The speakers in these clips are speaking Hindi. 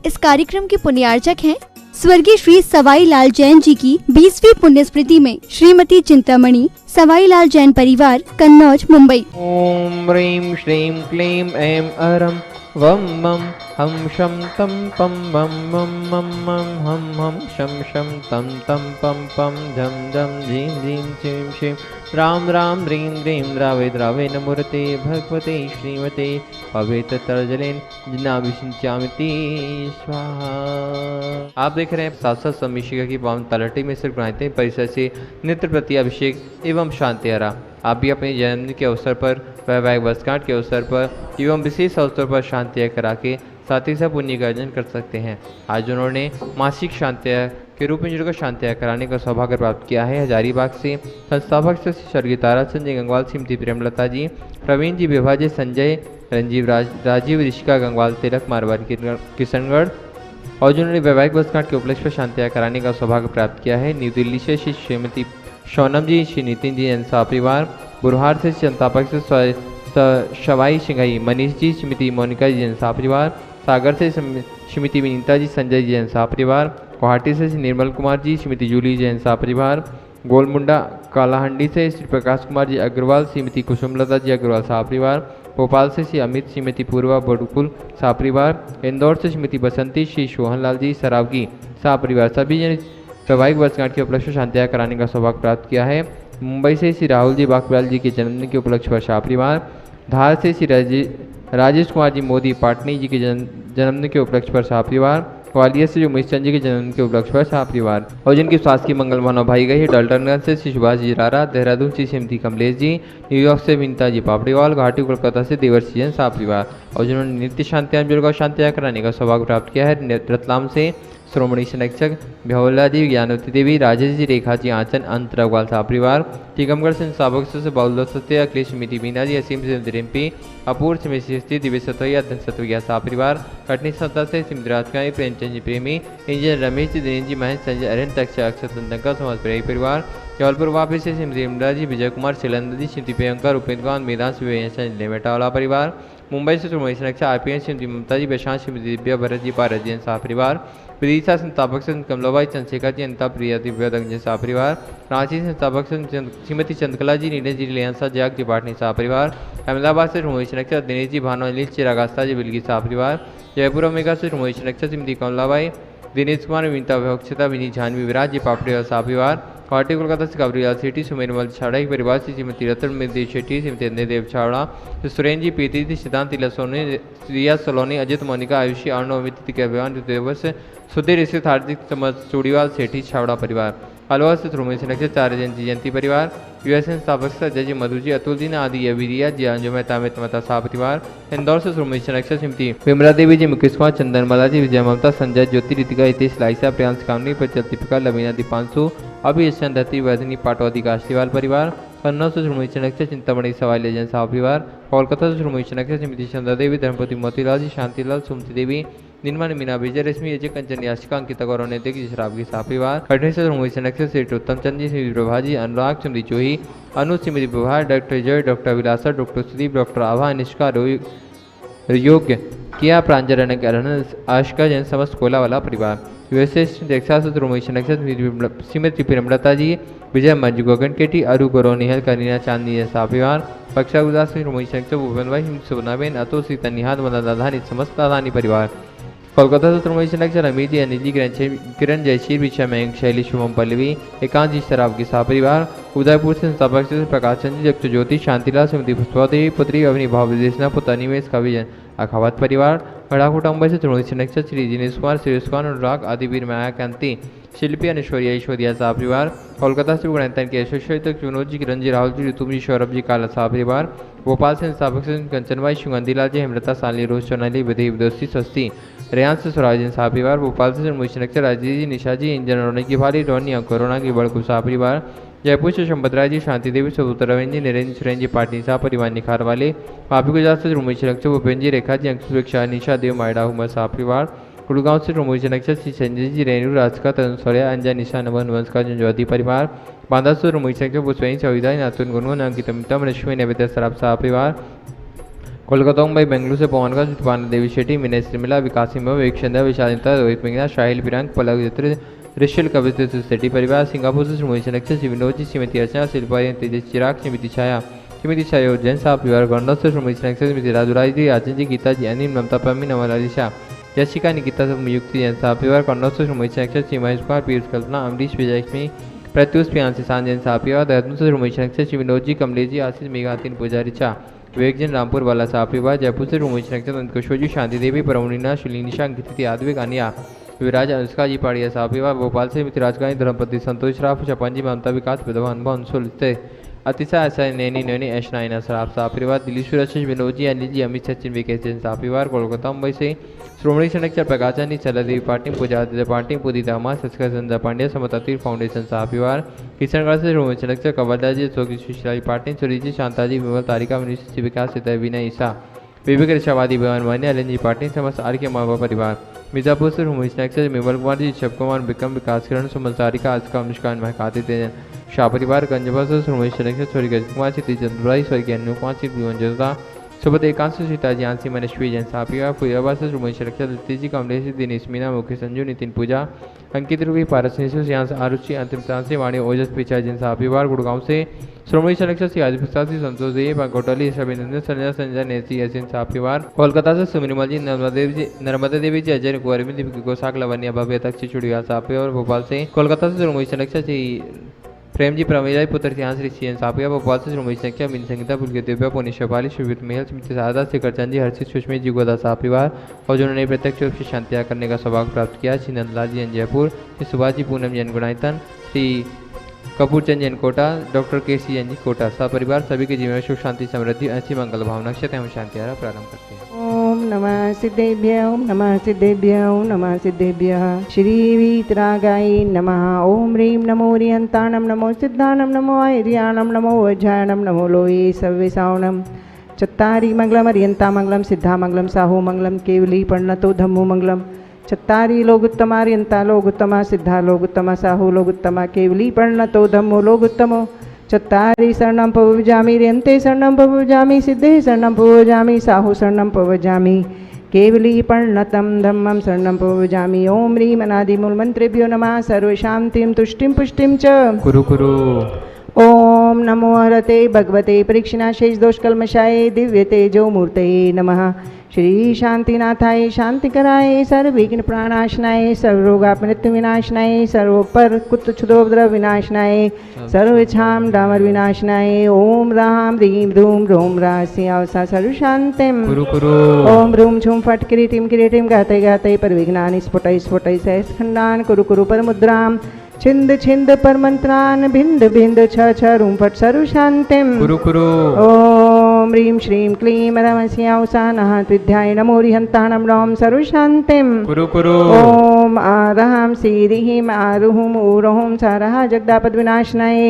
इस कार्यक्रम के पुण्यार्चक हैं स्वर्गीय श्री सवाई लाल जैन जी की 20वीं पुण्य स्मृति में श्रीमती चिंतामणि सवाई लाल जैन परिवार, कन्नौज, मुंबई। ओम ह्रीं श्रीं क्लीं ऐं अरं वं मं हम शम तम पम वम मम मम मम हम शम शम तम तम पम पम झम झम झीं झीं झीं झीं राम राम ह्रीं ह्रीं द्रावे द्रावे नमोरते भगवते श्रीमते पवित्र तर्जलेन जिनाभिषिंचामिति स्वाहा। आप देख रहे हैं साथ स्वामी शिखा की पावन तलहटी में सिर्फ बनाते परिसर से नित्य प्रति अभिषेक एवं शांतिहारा। आप भी अपने जन्मदिन के अवसर पर, वैवाहिक वर्षगांठ के अवसर पर एवं विशेष अवसर पर शांतिया करा के साथ ही साथ पुण्य का अर्जन कर सकते हैं। आज उन्होंने मासिक शांतिया के रूप में जिनको शांतिया कराने का सौभाग्य प्राप्त किया है। हजारीबाग से संस्थापक से स्वर्गीय तारा संजय गंगवाल, श्रीमती प्रेमलता जी, प्रवीण जी, विभाजय संजय, रंजीव राजीव, ऋषिका गंगवाल, तिलक मारवाड़ी, किशनगढ़ और जिन्होंने वैवाहिक वर्षगांठ के उपलक्ष्य पर शांतिया कराने का सौभाग्य प्राप्त किया है। न्यू दिल्ली से श्री श्रीमती शौनम जी, श्री नितिन जी जैन परिवार, बुरहार से संस्थापक से शवाई सिंघाई, मनीष जी, श्रीमती मोनिका जी जैन परिवार, सागर से श्रीमती विनीता जी, संजय जी जैन परिवार, गुवाहाटी से निर्मल कुमार जी, श्रीमती जूली जैन परिवार, गोलमुंडा कालाहंडी से श्री प्रकाश कुमार जी अग्रवाल, श्रीमती कुसुमलता जी अग्रवाल परिवार, भोपाल से श्री अमित, श्रीमती पूर्वा बड़ुकुल परिवार, इंदौर से श्रीमती बसंती, श्री सोहन लाल जी सरावगी परिवार, सभी ने वैवाहिक वर्षगांठ के उपलक्ष्य शांतिया कराने का सौभाग्य प्राप्त किया है। मुंबई से श्री राहुल जी बाकलाल जी के जन्मदिन के उपलक्ष्य पर शाह परिवार, धार से श्री राजेश कुमार जी मोदी पाटनी जी के जन्मदिन के उपलक्ष्य पर शाह परिवार, ग्वालियर से जो उमेश चंद जी के जन्मदिन के उपलक्ष्य पर शाह परिवार और जिनकी स्वास्थ्य की मंगल भावना भाई गई है। डाल्टनगंज से श्री सुभाष जी रारा, देहरादून से श्रीमती कमलेश जी, न्यूयॉर्क से विनीता जी पापड़ीवाल, गुवाहाटी कोलकाता से देवर्षि जैन शाह परिवार और जिन्होंने नित्य शांतिया कराने का सौभाग्य प्राप्त किया है। रतलाम से श्रोमणी संरक्षक भ्यवला जी, ज्ञानवती देवी, राजेश जी, रेखा जी आंचन, अंतरगवाल साह परिवार, टीकमगढ़ से साबक से बाउल सत्य, अखिलेश, समिति मीना जी, असीम से रिम्पी, अपूर्व समिति, दिव्य सतवैया, धन सतवैया साह परिवार, कटनी सत्ता से सिमती राजकानी, प्रेमचंद जी प्रेमी, इंजीनियर रमेश जी, दिनेश जी, महेश, संजय, अरन तक्ष, अक्षर तंका, समाज प्रेमी परिवार, जबलपुर वापिस से सिमती इमरा जी, विजय कुमार, शैलेंद्र जी, श्रीमती प्रियंका, उपेंद्र गौन, मेदांश, लेमेटावाला परिवार, मुंबई से श्रोमणी संरक्षक आरपीएन, श्रीमती ममता जी, प्रशांत, श्रीमती दिव्या, भरत जी, पारस जैन शाह परिवार, विदिशा संस्थापक से कमलाबाई, चंद्रशेखर जी, अनिता, प्रिया, दिव्या दंग शाह परिवार, रांची संस्थापक से श्रीमती चंद्रकला जी, नीरज जी, लियांसा जयाग जी, पाटनी शाह परिवार, अहमदाबाद से श्रोमणी संरक्षक दिनेश जी, भानु, अनिल, चिरागास्ता जी, बिलगी शाह परिवार, जयपुर अमेरिका से श्रोमणी संरक्षक श्रीमती कमलाबाई, दिनेश कुमार, विनीता, विवक्षता, विनीत, जानवी, विराज जी, पापड़ी शाह परिवार, गुवाहाटी कोलकाता से काबरीलाल सेठी, सुमेरमल छाड़ा की परिवार से श्रीमती रतन देव शेट्टी, श्रीमती अंजय देव छाड़ा, सुरेंद्र जी, प्रीति, सिद्धांत, तिला सोनी, रिया सलोनी, अजित, मोनिका, आयुषी, अर्णव, अमित के अभिमान, देवर्ष, सुधीर स्थित हार्दिक समझ, चूड़ीवाल सेठी छावड़ा परिवार, अलवर से श्रोमणी संरक्षक चार्य जयंती परिवार, यूएसएन स्थापक से अजय जी, मधु जी, अतुल जी, आदि अविरिया जी, अंजु मेहता, मता शाह परिवार, इंदौर से श्रोमणी संरक्षक श्रीमती विमला देवी जी, मुकेश कुमार, चंदनमाला जी, विजय ममता, संजय, ज्योति, रितिका, हितेश, लाइसा, प्रियांश, कामनी, प्रचल, दीपिका, लवीना, दीपांशु, अभियशन, धरती, वर्धनी, पाटवादी, काशीवाल परिवार, कन्नौज से श्रोमणी संरक्षक चिंतामणि सवाई लेजन शाह परिवार, कोलकाता से श्रोमणी संरक्षक श्रीमती चंद्रा देवी, धर्मपति मोतीलाल जी, शांतिलाल, सुमति देवी, निर्मल, मीना, विजय, रश्मि, अजय, कंचन, याशिका, अंकिता, गौरव, नैतिक जी, शराबगी शाह परिवार, कटनी से श्रोमणी संरक्षक श्री उत्तम चंद जी, श्री प्रभा जी, अनुराग, श्रीमती चोही, अनु, श्रीमती प्रभा, डॉक्टर जय, डॉक्टर विलासा, डॉक्टर सुदीप, डॉक्टर आभा, निष्का, योग्य, किया, प्रांजल, आशिका जैन, समस्त कोलावाला परिवार, यूएसए टेक्सास से श्रोमणी संरक्षक श्रीमती प्रेमलता जी, विजय, मंजू, गगन केटी, अरु, गौरव, निहल, करीना, चांदनी शाह परिवार, पक्षा गुजरात से श्रोमणी संरक्षक भूपेंद्र, सुबनाबेन, अतुल, सीता, निहाद, मदन, दाधानी, समस्त दाधानी परिवार, कोलकाता से श्रोमणी संरक्षक अमित जी, अनिल जी, किरण, जयशीर, विषय, मयंक, शैली, शुभम, पल्लवी, एकांत जी, शराब की शाह परिवार, उदयपुर से संस्थापक से प्रकाश चंद जी, जगत ज्योति, शांतिलाल, श्रीमती पुष्पा देवी, पुत्री, अवनी, भाव, विदेशना, पुत्र, अनिमेश, कवि, अखावत परिवार, गढ़ाकोटा, मुंबई से श्रोमणी संरक्षक श्री दिनेश कुमार, सुरेश कुमार, अनुराग, आदिवीर, माया कांति, शिल्पी, ऐश्वर्या, ऐश्वर्या शाह परिवार, कोलकाता से गणतंत्र के एसोसिएट विनोद जी, किरण जी, राहुल जी, ऋतु जी, सौरभ जी, काला शाह परिवार, भोपाल से संस्थापक से कंचनबाई, सुगंधीलाल जी, हेमलता, साली, रोज, चौनाली, विधि, विदोस्ती, स्वस्ति, रेयांश से स्वराजन शाह परिवार, भोपाल से श्रोमणी संरक्षक राजीव जी, निशा जी, इंजन, रोनी की भारी, रोनी, कोरोना की बड़कू शाह परिवार, जयपुर से शंबत राय जी, शांति देवी, सबूत रविंद्र जी, नरेंद्र सुरेंद्र जी, पाटनी शाह परिवार, निखार वाले, वापी गुजरात से श्रोमणी संरक्षक भूपेंद्र जी, रेखा जी, अंकुश, निशा देव, मायडा, उमर शाह परिवार, गुड़गांव से श्रोमणी संरक्षक श्री संजय जी, रेणु, राजका, तरुण सौर्या, अंजन, निशा, नवन, वंश का जनज्योति परिवार, बांदा से श्रोमणी संरक्षक पुष्पेन, सविता, नाथुन, गुनगुन, अंकित, अमिता, रश्मि, नैवेद्य, सराब शाह परिवार, कोलकाता मुंबई बेंगलुरु से पवन का पान देवी शेट्टी मिनेश श्रीमिला विकास सिंह विवेकचंद्र विशालिता रोहित मिंगना शाहिल पिरांग पलक चित्र ऋषिल कविता सेठी परिवार सिंगापुर से श्रीमती सनक्ष श्री विनोद जी श्रीमती अर्चना शिल्पा तेजस चिराग श्रीमती छाया जैन साहब परिवार गंडा से श्रीमती सनक्ष श्रीमती राजुराई जी राजन जी गीता जी अनिल ममता पम्मी नवल अलीशा जशिका निकिता युक्ति जैन साहब परिवार कन्नौज से श्रीमती सनक्ष श्री महेश कुमार पीयूष कल्पना अमरीश विजयलक्ष्मी प्रत्युष प्रियांशी शान जैन साहब परिवार देहरादून से श्रीमती सनक्ष श्री विनोद जी कमलेश जी आशीष मेघातीन पुजारी चा विवेकजन रामपुर वाला साहब परिवार जयपुर से रूमेश नक्षत्र किशोर जी शांति देवी परवनीना शुलिनिशा अंकित आद्विक अनिया विराज अनुष्का जी पाड़िया साहब परिवार भोपाल से मिथिराज गांधी धर्मपति संतोष राव चपन जी ममता विकास विधवा अनुभव अंशुल अतिशा ऐसा नैनी नैनी ऐशनाइना सराफ साहब परिवार दिल्ली सुरक्षित विनोद जी अनिल जी अमित सचिन विकेश जैन साहब परिवार कोलकाता मुंबई से श्रोमणी शनक्षर प्रकाशनी चलादेवी पाटिल पूजा पाटिल पुदी दामा सचकर संजय पांड्या समतातीर फाउंडेशन साहब परिवार किशनगढ़ से श्रोमणी शनक्षर कवलदा जी चौकी सुशीला पाटिल सुरी जी शांता जी विमल तारिका मनुष्य विकास सिद्ध विनय ईसा विवेक ऋषावादी भवन मान्य अलन जी पाटिल समस्त आर के मावा परिवार मिर्जापुर से रूमेश नक्षत्र विमल कुमार जी शिव कुमार विक्रम विकास किरण सुमन सारिका आज का मुस्कान महकाते तेजन शाह परिवार गंजबा से रूमेश नक्षत्र स्वर्गीय कुमार सिद्धि चंद्रबाई स्वर्गीय अनु कुमार सिद्धि जोधा सुबह एकांश सीता जानसी मनस्वी जैन साहब परिवार फुयाबाद से रूमेश नक्षत्र दत्ती जी कमलेश दिनेश मीना मुख्य संजू नितिन पूजा अंकित रूपी पारस यहाँ आरुचि अंतिम स्थान से वाणी ओजस पिचा जैन साहब परिवार गुड़गांव से श्रोमणी शनक्षर श्री आदित्य प्रसाद श्री संतोष देवी घोटाली अभिनंदन संजय संजय नेसी एसिन साहब परिवार कोलकाता से सुमिरमल जी नर्मदा देवी जी अजय कुंवर गोसाक लवन्या भव्य तक चुड़िया साहब परिवार भोपाल से कोलकाता से श्रोमणी शनक्षर श्री प्रेम जी प्रमेजा पुत्र ध्यान श्री सी एन सापिया भोपाल से श्रोमणी संख्या बिन संगीता पुलके दिव्या पुनिशपाली शुभित मेहल स्मृति शारदा शेखर चंद जी हर्षित सुषमी जी गोदा साहब परिवार और जिन्होंने प्रत्यक्ष रूप से शांतियाग करने का सौभाग्य प्राप्त किया श्री नंदलाल जी जैन जयपुर श्री सुभाष जी पूनम जैन गुणायतन श्री कपूर चंद जैन कोटा डॉक्टर के सी जैन जी कोटा सपरिवार सभी के जीवन में सुख शांति समृद्धि ऐसी मंगल भावना से हम शांति प्रारंभ करते हैं। ओम नमः सिद्धेभ्य ओम नमः सिद्धेभ्य ओम नमः सिद्धेभ्य श्री वीतरागाय नमः ओम ह्रीं नमो रिहंताणं नमो सिद्धाणं नमो आयर्याणं नमो वज्रायणं नमो लोये सव्यसावणं चत्तारि मंगलम अरियंता मंगलम सिद्धा मंगलम साहू मंगलम केवली पर्णतो धम्मो मंगलम चत्तारि लोगुत्तमा रियंता लोगुत्तमा सिद्धा लोगुत्तमा साहू केवली पर्णतो धम्मो लोगुत्तमो चत्तारि शरणं पवजामि रियन्ते शरणं पवजामि सिद्धे शरणं पवजामि साहू शरणं पवजामि केवली पर्णतं धम्मं शरणं पवजामि ओम ह्रीं अनादिमूलमन्त्रेभ्यो नमः सर्वशान्तिं तुष्टिं पुष्टिं च कुरु कुरु ओम नमो हरते भगवते परीक्षिणाशेष दोषकल्मषाय दिव्य तेजो मूर्तये नमः श्री शांतिनाथाय शांतिकराय सर्वविघ्न प्राणाशनाय सर्वरोगापमृत्यु विनाशनाय सर्वोपर कुत क्षुद्रोपद्रव विनाशनाय सर्वछाम डामर विनाशनाय ओम राम ह्रीं ह्रूम ह्रूम रास्यावसा सर्वशान्तिं कुरु कुरु ओम ह्रूम छुम फट किरीटिं गाते गाते परविघ्नानि स्फुटै सहस्रखण्डान् कुरु कुरु परमुद्रां छिंद छिंद परमंत्रान् भिंद भिंद छ छ रूम फट सर्वशान्तिं कुरु कुरु ओम ह्रीं श्रीं क्लीं रमस्यावसानः विद्याय नमो रिहन्ताणं रौं सर्वशान्तिं कुरु कुरु ओम आरहं सीरिहिं आरुहुं ऊरहुं सारः जगदापद्विनाशनाय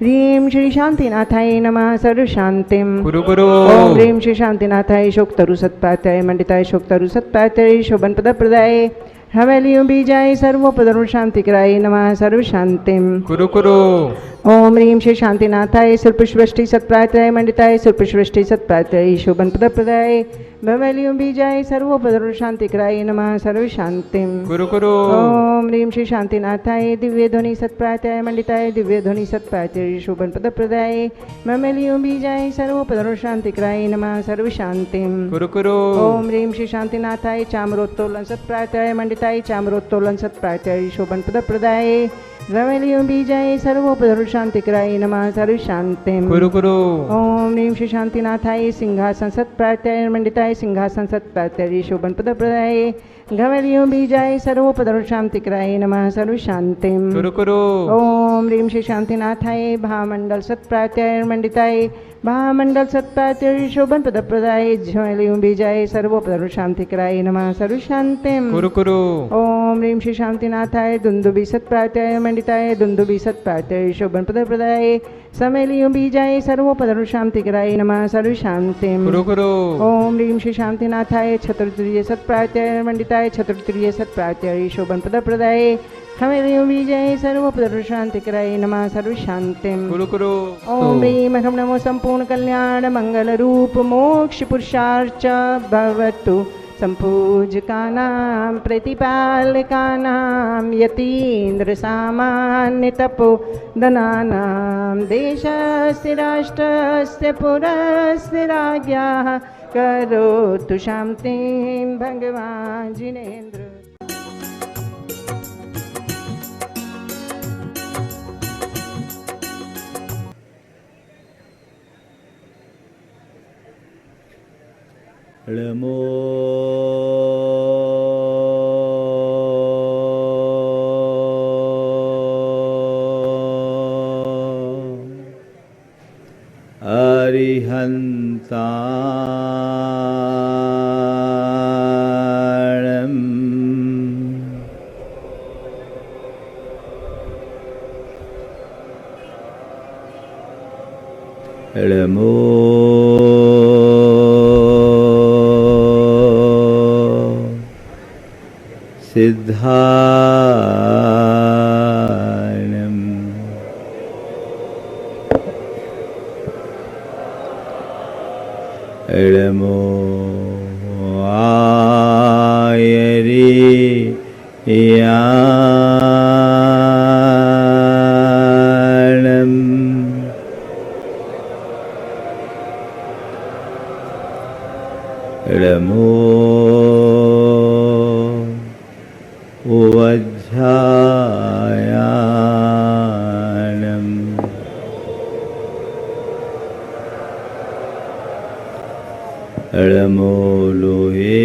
ह्रीं श्री शान्तिनाथाय नमः सर्वशान्तिं कुरु कुरु ओम ह्रीं श्री शान्तिनाथाय शोकतरु सत्पात्याय मंडिताय शोकतरु सत्पात्याय शोभनपदप्रदाय हवेलियों बीजाय सर्वोपदरु शांतिकराय नमः सर्वशान्तिं कुरु कुरु ओम ह्रीं श्री शांतिनाथाय सुरपुष्पष्टि सत्प्रात्राय मंडिताय सुरपुष्पष्टि सत्प्रात्राय शोभनपदप्रदाय भवेलियों बीजाय सर्वोपदरु शांतिकराय नमः सर्वशान्तिं कुरु कुरु ओम ह्रीं श्री शांतिनाथाय दिव्यध्वनि सत्प्रात्राय मंडिताय दिव्यध्वनि सत्प्रात्राय शोभनपदप्रदाय भवेलियों बीजाय सर्वोपदरु शांतिकराय नमः सर्वशान्तिं कुरु कुरु ओम ह्रीं श्री शांतिनाथाय चामरोत्तोलन सत्प्रात्राय मंडिताय चामरोत्तोलन सत्प्रात्राय शोभनपदप्रदाय रवेलियों बीजाय सर्वोपदरु शांतिकराय नमः सर्वशान्तिं कुरु कुरु ओम ह्रीं श्री शांतिनाथाय सिंहासन सत्प्रात्राय मंडिताय सिंहासन सत्प्रात्राय शोभनपदप्रदाय घवेलियों बीजाय सर्वोपदरु शांतिकराय नमः सर्वशान्तिं कुरु कुरु ओम ह्रीं श्री शांतिनाथाय भामंडल सत्प्रात्राय मंडिताय भामंडल सत्प्रात्राय शोभनपदप्रदाय झवेलियों बीजाय सर्वोपदरु शांतिकराय नमः सर्वशान्तिं कुरु कुरु ओम ह्रीं श्री शांतिनाथाय दुंदुभि सत्प्रात्राय मंडिताय दुंदुभि सत्प्रात्राय शोभन शोभनप्रदप्रदाय समेलियो बीजाय सर्वोपदशान्तिकराय नमः सर्वशान्तिं कुरु कुरु ओम ह्रीं श्री शांतिनाथाय चतुर्थीय सत्प्राचार्य मंडिताय चतुर्थीय सत्प्राचार्य शोभनप्रदप्रदाय समेलियो बीजाय सर्वोपदशान्तिकराय नमः सर्वशान्तिं कुरु कुरु ओम ह्रीं अहं नमो संपूर्ण कल्याण मंगल रूप मोक्ष पुरुषार्थ भवतु संपूजकानां प्रतिपालकानां यतीन्द्र सामान्य तपोधनानां देशस्य राष्ट्रस्य पुरस्य राज्ञः करोतु शान्तिं भगवान् जिनेन्द्र। नमो अरिहन्ताणं नमो सिद्धारणं नमो आयरियाणं नमो वज्रायाणं नमो लोहे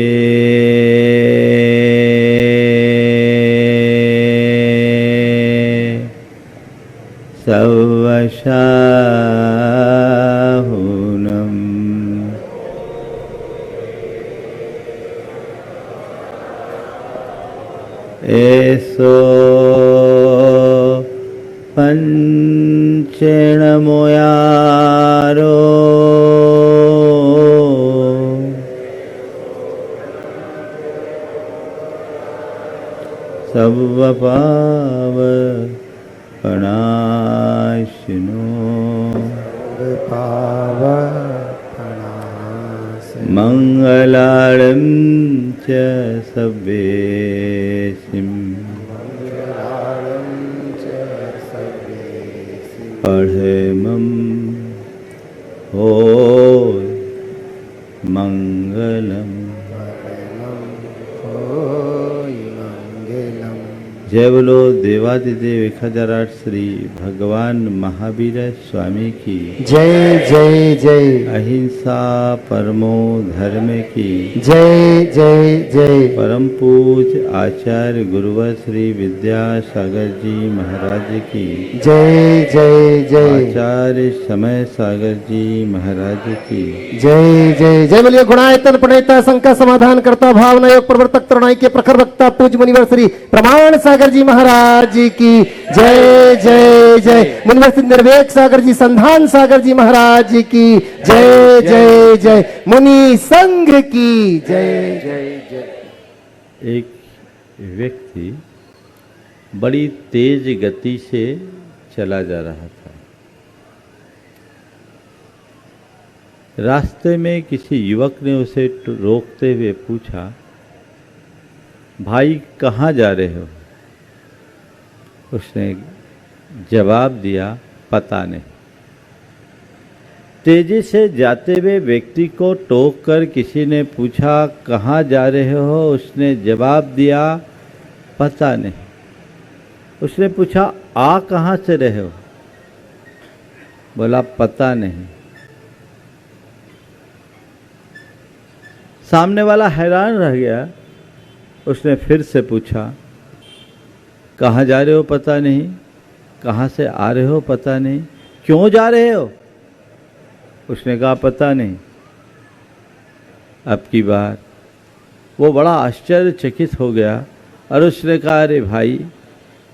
सवशाहुनं एसो पंचेणमोयारो सर्वपावपनाशिनो मंगलार्णं च सव्येसिं पढ़ेमं हो मंगलम्। जय बोलो देवादिदेव 1008 श्री भगवान महावीर स्वामी की जय जय जय। अहिंसा परमो धर्म की जय जय जय। परम पूज आचार्य गुरुवर श्री विद्यासागर जी महाराज की जय जय जय। आचार्य समय सागर जी महाराज की जय जय जय। बोलिए गुणायतन प्रणेता संका समाधान करता भावना योग प्रवर्तक तरुणाई के प्रखर वक्ता पूज मुनिवर श्री प्रमाण सागर जी महाराज जी की जय जय जय। मुनिवर श्री निर्वेक सागर जी संधान सागर जी महाराज जी की जय जय जय। मुनि संघ की जय जय जय। एक व्यक्ति बड़ी तेज गति से चला जा रहा था। रास्ते में किसी युवक ने उसे रोकते हुए पूछा, भाई कहाँ जा रहे हो? उसने जवाब दिया, पता नहीं। तेजी से जाते हुए व्यक्ति को टोककर किसी ने पूछा, कहाँ जा रहे हो? उसने जवाब दिया, पता नहीं। उसने पूछा, आ कहाँ से रहे हो? बोला, पता नहीं। सामने वाला हैरान रह गया। उसने फिर से पूछा, कहाँ जा रहे हो? पता नहीं। कहाँ से आ रहे हो? पता नहीं। क्यों जा रहे हो? उसने कहा, पता नहीं। अब की बार वो बड़ा आश्चर्यचकित हो गया और उसने कहा, अरे भाई,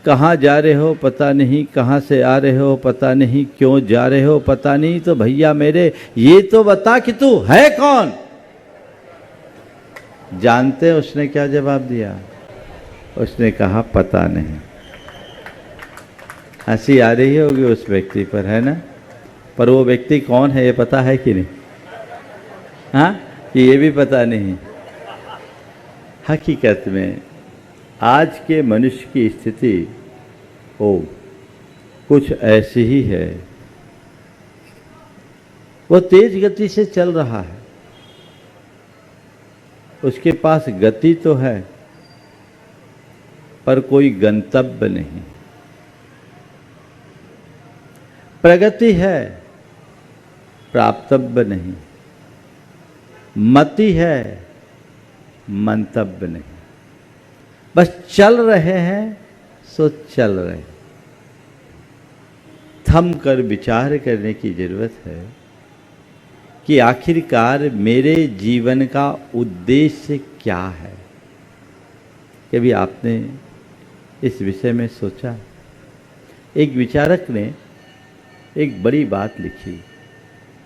कहाँ जा रहे हो पता नहीं, कहाँ से आ रहे हो पता नहीं, क्यों जा रहे हो पता नहीं, तो भैया मेरे ये तो बता कि तू है कौन। जानते उसने क्या जवाब दिया? उसने कहा पता नहीं। हंसी आ रही होगी उस व्यक्ति पर, है ना? पर वो व्यक्ति कौन है ये पता है कि नहीं? हाँ, कि ये भी पता नहीं। हकीकत में आज के मनुष्य की स्थिति कुछ ऐसी ही है। वो तेज गति से चल रहा है, उसके पास गति तो है पर कोई गंतव्य नहीं। प्रगति है, प्राप्तव्य नहीं। मति है, मंतव्य नहीं। बस चल रहे हैं सो चल रहे। थम कर विचार करने की जरूरत है कि आखिरकार मेरे जीवन का उद्देश्य क्या है। कभी आपने इस विषय में सोचा? एक विचारक ने एक बड़ी बात लिखी।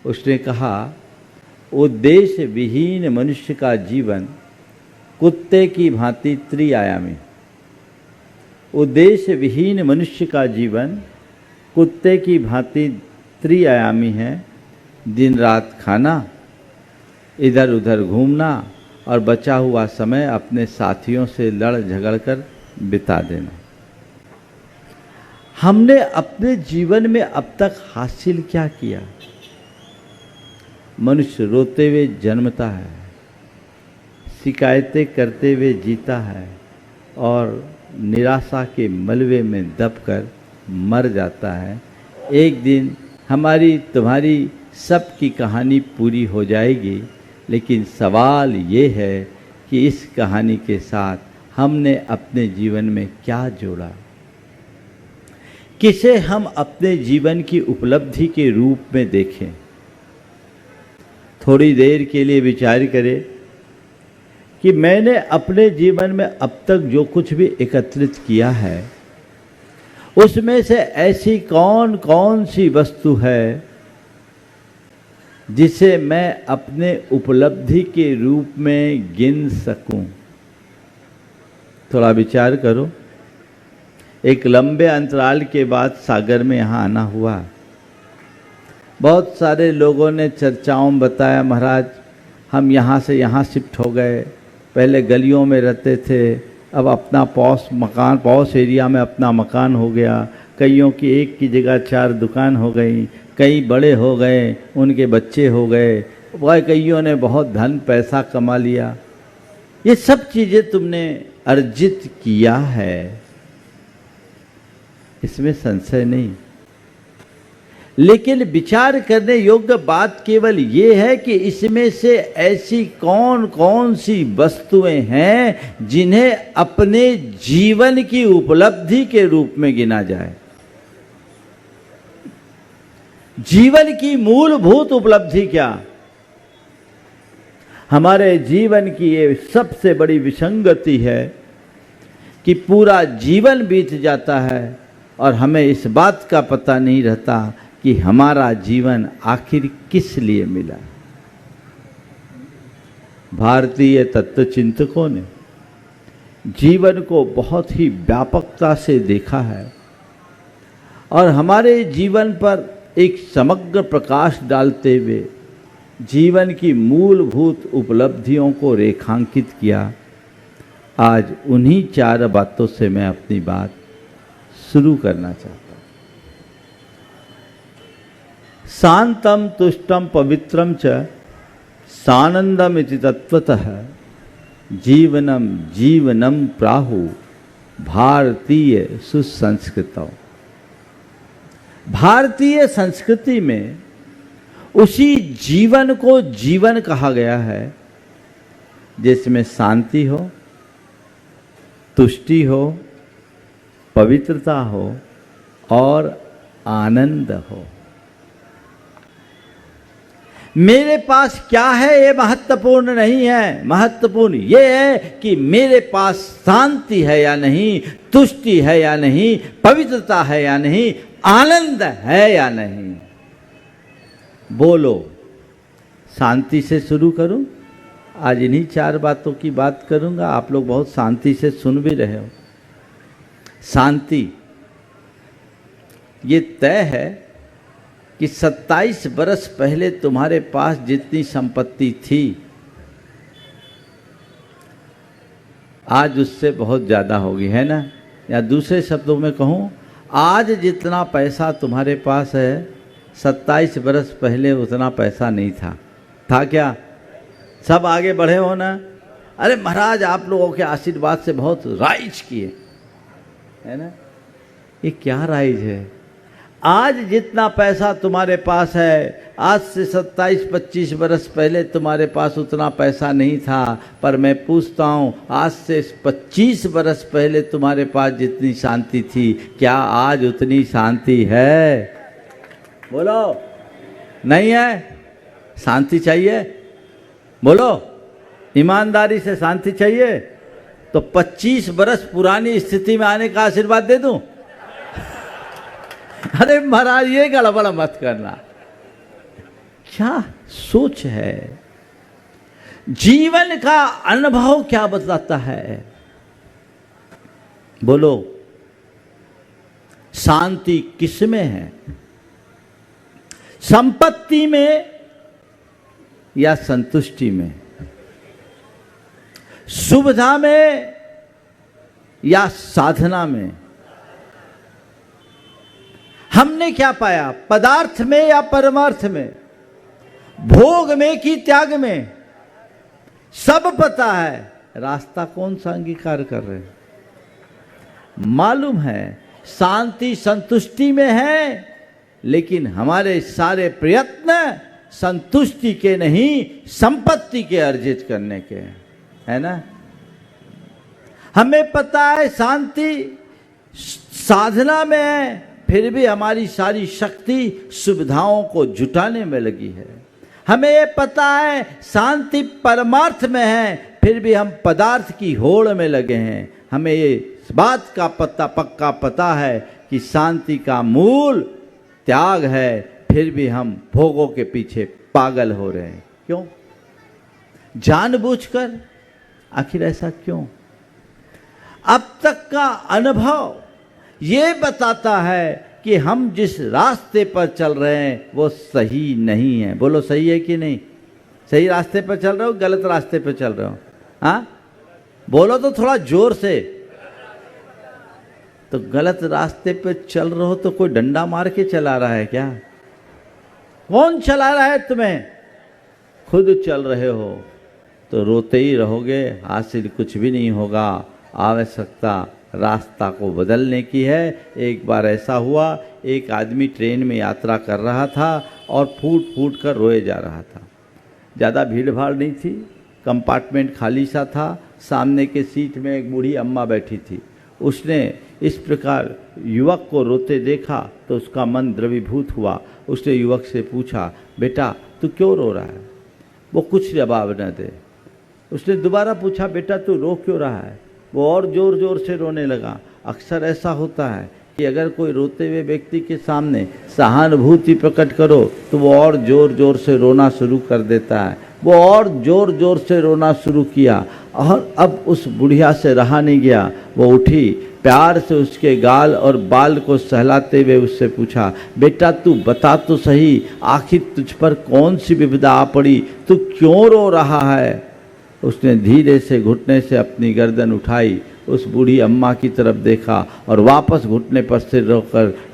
उसने कहा, उद्देश्य विहीन मनुष्य का जीवन कुत्ते की भांति त्रिआयामी। उद्देश्य विहीन मनुष्य का जीवन कुत्ते की भांति त्रिआयामी है। दिन रात खाना, इधर उधर घूमना और बचा हुआ समय अपने साथियों से लड़ झगड़ कर बिता देना। हमने अपने जीवन में अब तक हासिल क्या किया? मनुष्य रोते हुए जन्मता है, शिकायतें करते हुए जीता है और निराशा के मलबे में दबकर मर जाता है। एक दिन हमारी तुम्हारी सबकी कहानी पूरी हो जाएगी, लेकिन सवाल ये है कि इस कहानी के साथ हमने अपने जीवन में क्या जोड़ा? किसे हम अपने जीवन की उपलब्धि के रूप में देखें? थोड़ी देर के लिए विचार करें कि मैंने अपने जीवन में अब तक जो कुछ भी एकत्रित किया है, उसमें से ऐसी कौन कौन सी वस्तु है जिसे मैं अपने उपलब्धि के रूप में गिन सकूं? थोड़ा विचार करो। एक लंबे अंतराल के बाद सागर में यहाँ आना हुआ। बहुत सारे लोगों ने चर्चाओं में बताया, महाराज हम यहाँ से यहाँ शिफ्ट हो गए, पहले गलियों में रहते थे, अब अपना पॉश एरिया में अपना मकान हो गया। कईयों की एक की जगह 4 दुकान हो गई, कई बड़े हो गए, उनके बच्चे हो गए, कईयों ने बहुत धन पैसा कमा लिया। ये सब चीज़ें तुमने अर्जित किया है, इसमें संशय नहीं। लेकिन विचार करने योग्य बात केवल ये है कि इसमें से ऐसी कौन कौन सी वस्तुएं हैं जिन्हें अपने जीवन की उपलब्धि के रूप में गिना जाए। जीवन की मूलभूत उपलब्धि क्या? हमारे जीवन की ये सबसे बड़ी विसंगति है कि पूरा जीवन बीत जाता है और हमें इस बात का पता नहीं रहता कि हमारा जीवन आखिर किस लिए मिला। भारतीय तत्वचिंतकों ने जीवन को बहुत ही व्यापकता से देखा है और हमारे जीवन पर एक समग्र प्रकाश डालते हुए जीवन की मूलभूत उपलब्धियों को रेखांकित किया। आज उन्हीं 4 बातों से मैं अपनी बात शुरू करना चाहता हूँ। शांतम तुष्टम पवित्रम च सानंदम इति तत्वतः जीवनम जीवनम प्राहु भारतीय सुसंस्कृतौ। भारतीय संस्कृति में उसी जीवन को जीवन कहा गया है जिसमें शांति हो, तुष्टि हो, पवित्रता हो और आनंद हो। मेरे पास क्या है ये महत्वपूर्ण नहीं है, महत्वपूर्ण ये है कि मेरे पास शांति है या नहीं, तुष्टि है या नहीं, पवित्रता है या नहीं, आनंद है या नहीं। बोलो, शांति से शुरू करूं। आज इन्हीं 4 बातों की बात करूंगा। आप लोग बहुत शांति से सुन भी रहे हो। शांति ये तय है कि 27 बरस पहले तुम्हारे पास जितनी संपत्ति थी आज उससे बहुत ज़्यादा होगी, है ना? या दूसरे शब्दों में कहूँ, आज जितना पैसा तुम्हारे पास है 27 बरस पहले उतना पैसा नहीं था। था क्या? सब आगे बढ़े हो ना? अरे महाराज आप लोगों के आशीर्वाद से बहुत राइज किए, है ना? ये क्या राइज है? आज जितना पैसा तुम्हारे पास है, आज से 27-25 बरस पहले तुम्हारे पास उतना पैसा नहीं था। पर मैं पूछता हूँ, आज से 25 बरस पहले तुम्हारे पास जितनी शांति थी, क्या आज उतनी शांति है? बोलो, नहीं है? शांति चाहिए? बोलो, ईमानदारी से शांति चाहिए? तो 25 बरस पुरानी स्थिति में आने का आशीर्वाद दे दूं? अरे महाराज ये गड़बड़ मत करना। क्या सोच है? जीवन का अनुभव क्या बतलाता है? बोलो, शांति किस में है? संपत्ति में या संतुष्टि में? सुविधा में या साधना में? हमने क्या पाया? पदार्थ में या परमार्थ में? भोग में कि त्याग में? सब पता है, रास्ता कौन सा अंगीकार कर रहे हैं? मालूम है शांति संतुष्टि में है, लेकिन हमारे सारे प्रयत्न संतुष्टि के नहीं, संपत्ति के अर्जित करने के, है ना? हमें पता है शांति साधना में है, फिर भी हमारी सारी शक्ति सुविधाओं को जुटाने में लगी है। हमें ये पता है शांति परमार्थ में है, फिर भी हम पदार्थ की होड़ में लगे हैं। हमें ये बात का पक्का पता है कि शांति का मूल त्याग है, फिर भी हम भोगों के पीछे पागल हो रहे हैं। क्यों? जानबूझकर? आखिर ऐसा क्यों? अब तक का अनुभव ये बताता है कि हम जिस रास्ते पर चल रहे हैं वो सही नहीं है। बोलो, सही है कि नहीं? सही रास्ते पर चल रहे हो, गलत रास्ते पर चल रहे हो? हाँ, बोलो तो थोड़ा जोर से। तो गलत रास्ते पे चल रहे हो तो कोई डंडा मार के चला रहा है क्या? कौन चला रहा है तुम्हें? खुद चल रहे हो तो रोते ही रहोगे, हासिल कुछ भी नहीं होगा। आवश्यकता रास्ता को बदलने की है। एक बार ऐसा हुआ, एक आदमी ट्रेन में यात्रा कर रहा था और फूट फूट कर रोए जा रहा था। ज़्यादा भीड़ भाड़ नहीं थी, कंपार्टमेंट खाली सा था। सामने के सीट में एक बूढ़ी अम्मा बैठी थी। उसने इस प्रकार युवक को रोते देखा तो उसका मन द्रवीभूत हुआ। उसने युवक से पूछा, बेटा तू क्यों रो रहा है? वो कुछ जवाब न दे। उसने दोबारा पूछा, बेटा तू रो क्यों रहा है? वो और ज़ोर ज़ोर से रोने लगा। अक्सर ऐसा होता है कि अगर कोई रोते हुए व्यक्ति के सामने सहानुभूति प्रकट करो तो वो और ज़ोर ज़ोर से रोना शुरू कर देता है। वो और ज़ोर ज़ोर से रोना शुरू किया और अब उस बुढ़िया से रहा नहीं गया। वो उठी, प्यार से उसके गाल और बाल को सहलाते हुए उससे पूछा, बेटा तू बता तो सही, आखिर तुझ पर कौन सी विपदा आ पड़ी? तू क्यों रो रहा है? उसने धीरे से घुटने से अपनी गर्दन उठाई, उस बूढ़ी अम्मा की तरफ देखा और वापस घुटने पर सिर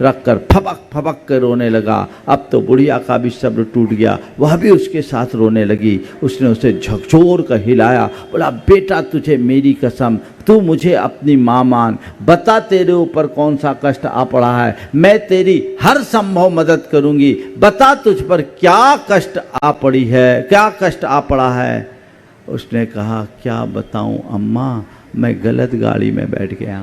रखकर फपक फपक कर रोने लगा। अब तो बुढ़िया का भी सब्र टूट गया, वह भी उसके साथ रोने लगी। उसने उसे झकझोर कर हिलाया, बोला, बेटा तुझे मेरी कसम, तू मुझे अपनी माँ मान। बता तेरे ऊपर कौन सा कष्ट आ पड़ा है, मैं तेरी हर संभव मदद करूँगी। बता तुझ पर क्या कष्ट आ पड़ी है, क्या कष्ट आ पड़ा है? उसने कहा, क्या बताऊं अम्मा, मैं गलत गाड़ी में बैठ गया।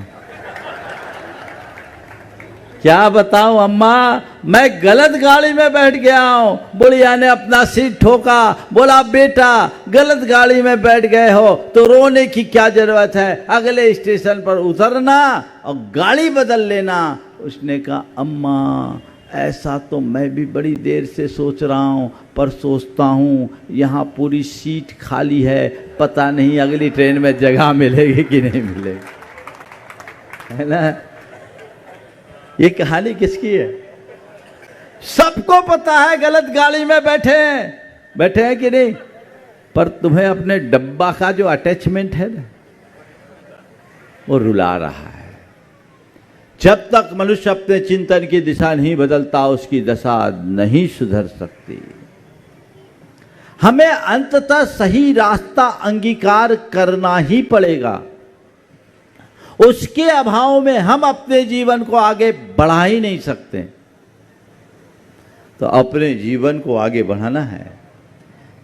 क्या बताऊं अम्मा, मैं गलत गाड़ी में बैठ गया हूं। बुढ़िया ने अपना सिर ठोका, बोला बेटा गलत गाड़ी में बैठ गए हो तो रोने की क्या जरूरत है, अगले स्टेशन पर उतरना और गाड़ी बदल लेना। उसने कहा अम्मा ऐसा तो मैं भी बड़ी देर से सोच रहा हूं, पर सोचता हूं यहाँ पूरी सीट खाली है, पता नहीं अगली ट्रेन में जगह मिलेगी कि नहीं मिलेगी, है ना। ये कहानी किसकी है? सबको पता है गलत गाड़ी में बैठे हैं कि नहीं, पर तुम्हें अपने डब्बा का जो अटैचमेंट है ना वो रुला रहा है। जब तक मनुष्य अपने चिंतन की दिशा नहीं बदलता उसकी दशा नहीं सुधर सकती। हमें अंततः सही रास्ता अंगीकार करना ही पड़ेगा, उसके अभाव में हम अपने जीवन को आगे बढ़ा ही नहीं सकते। तो अपने जीवन को आगे बढ़ाना है,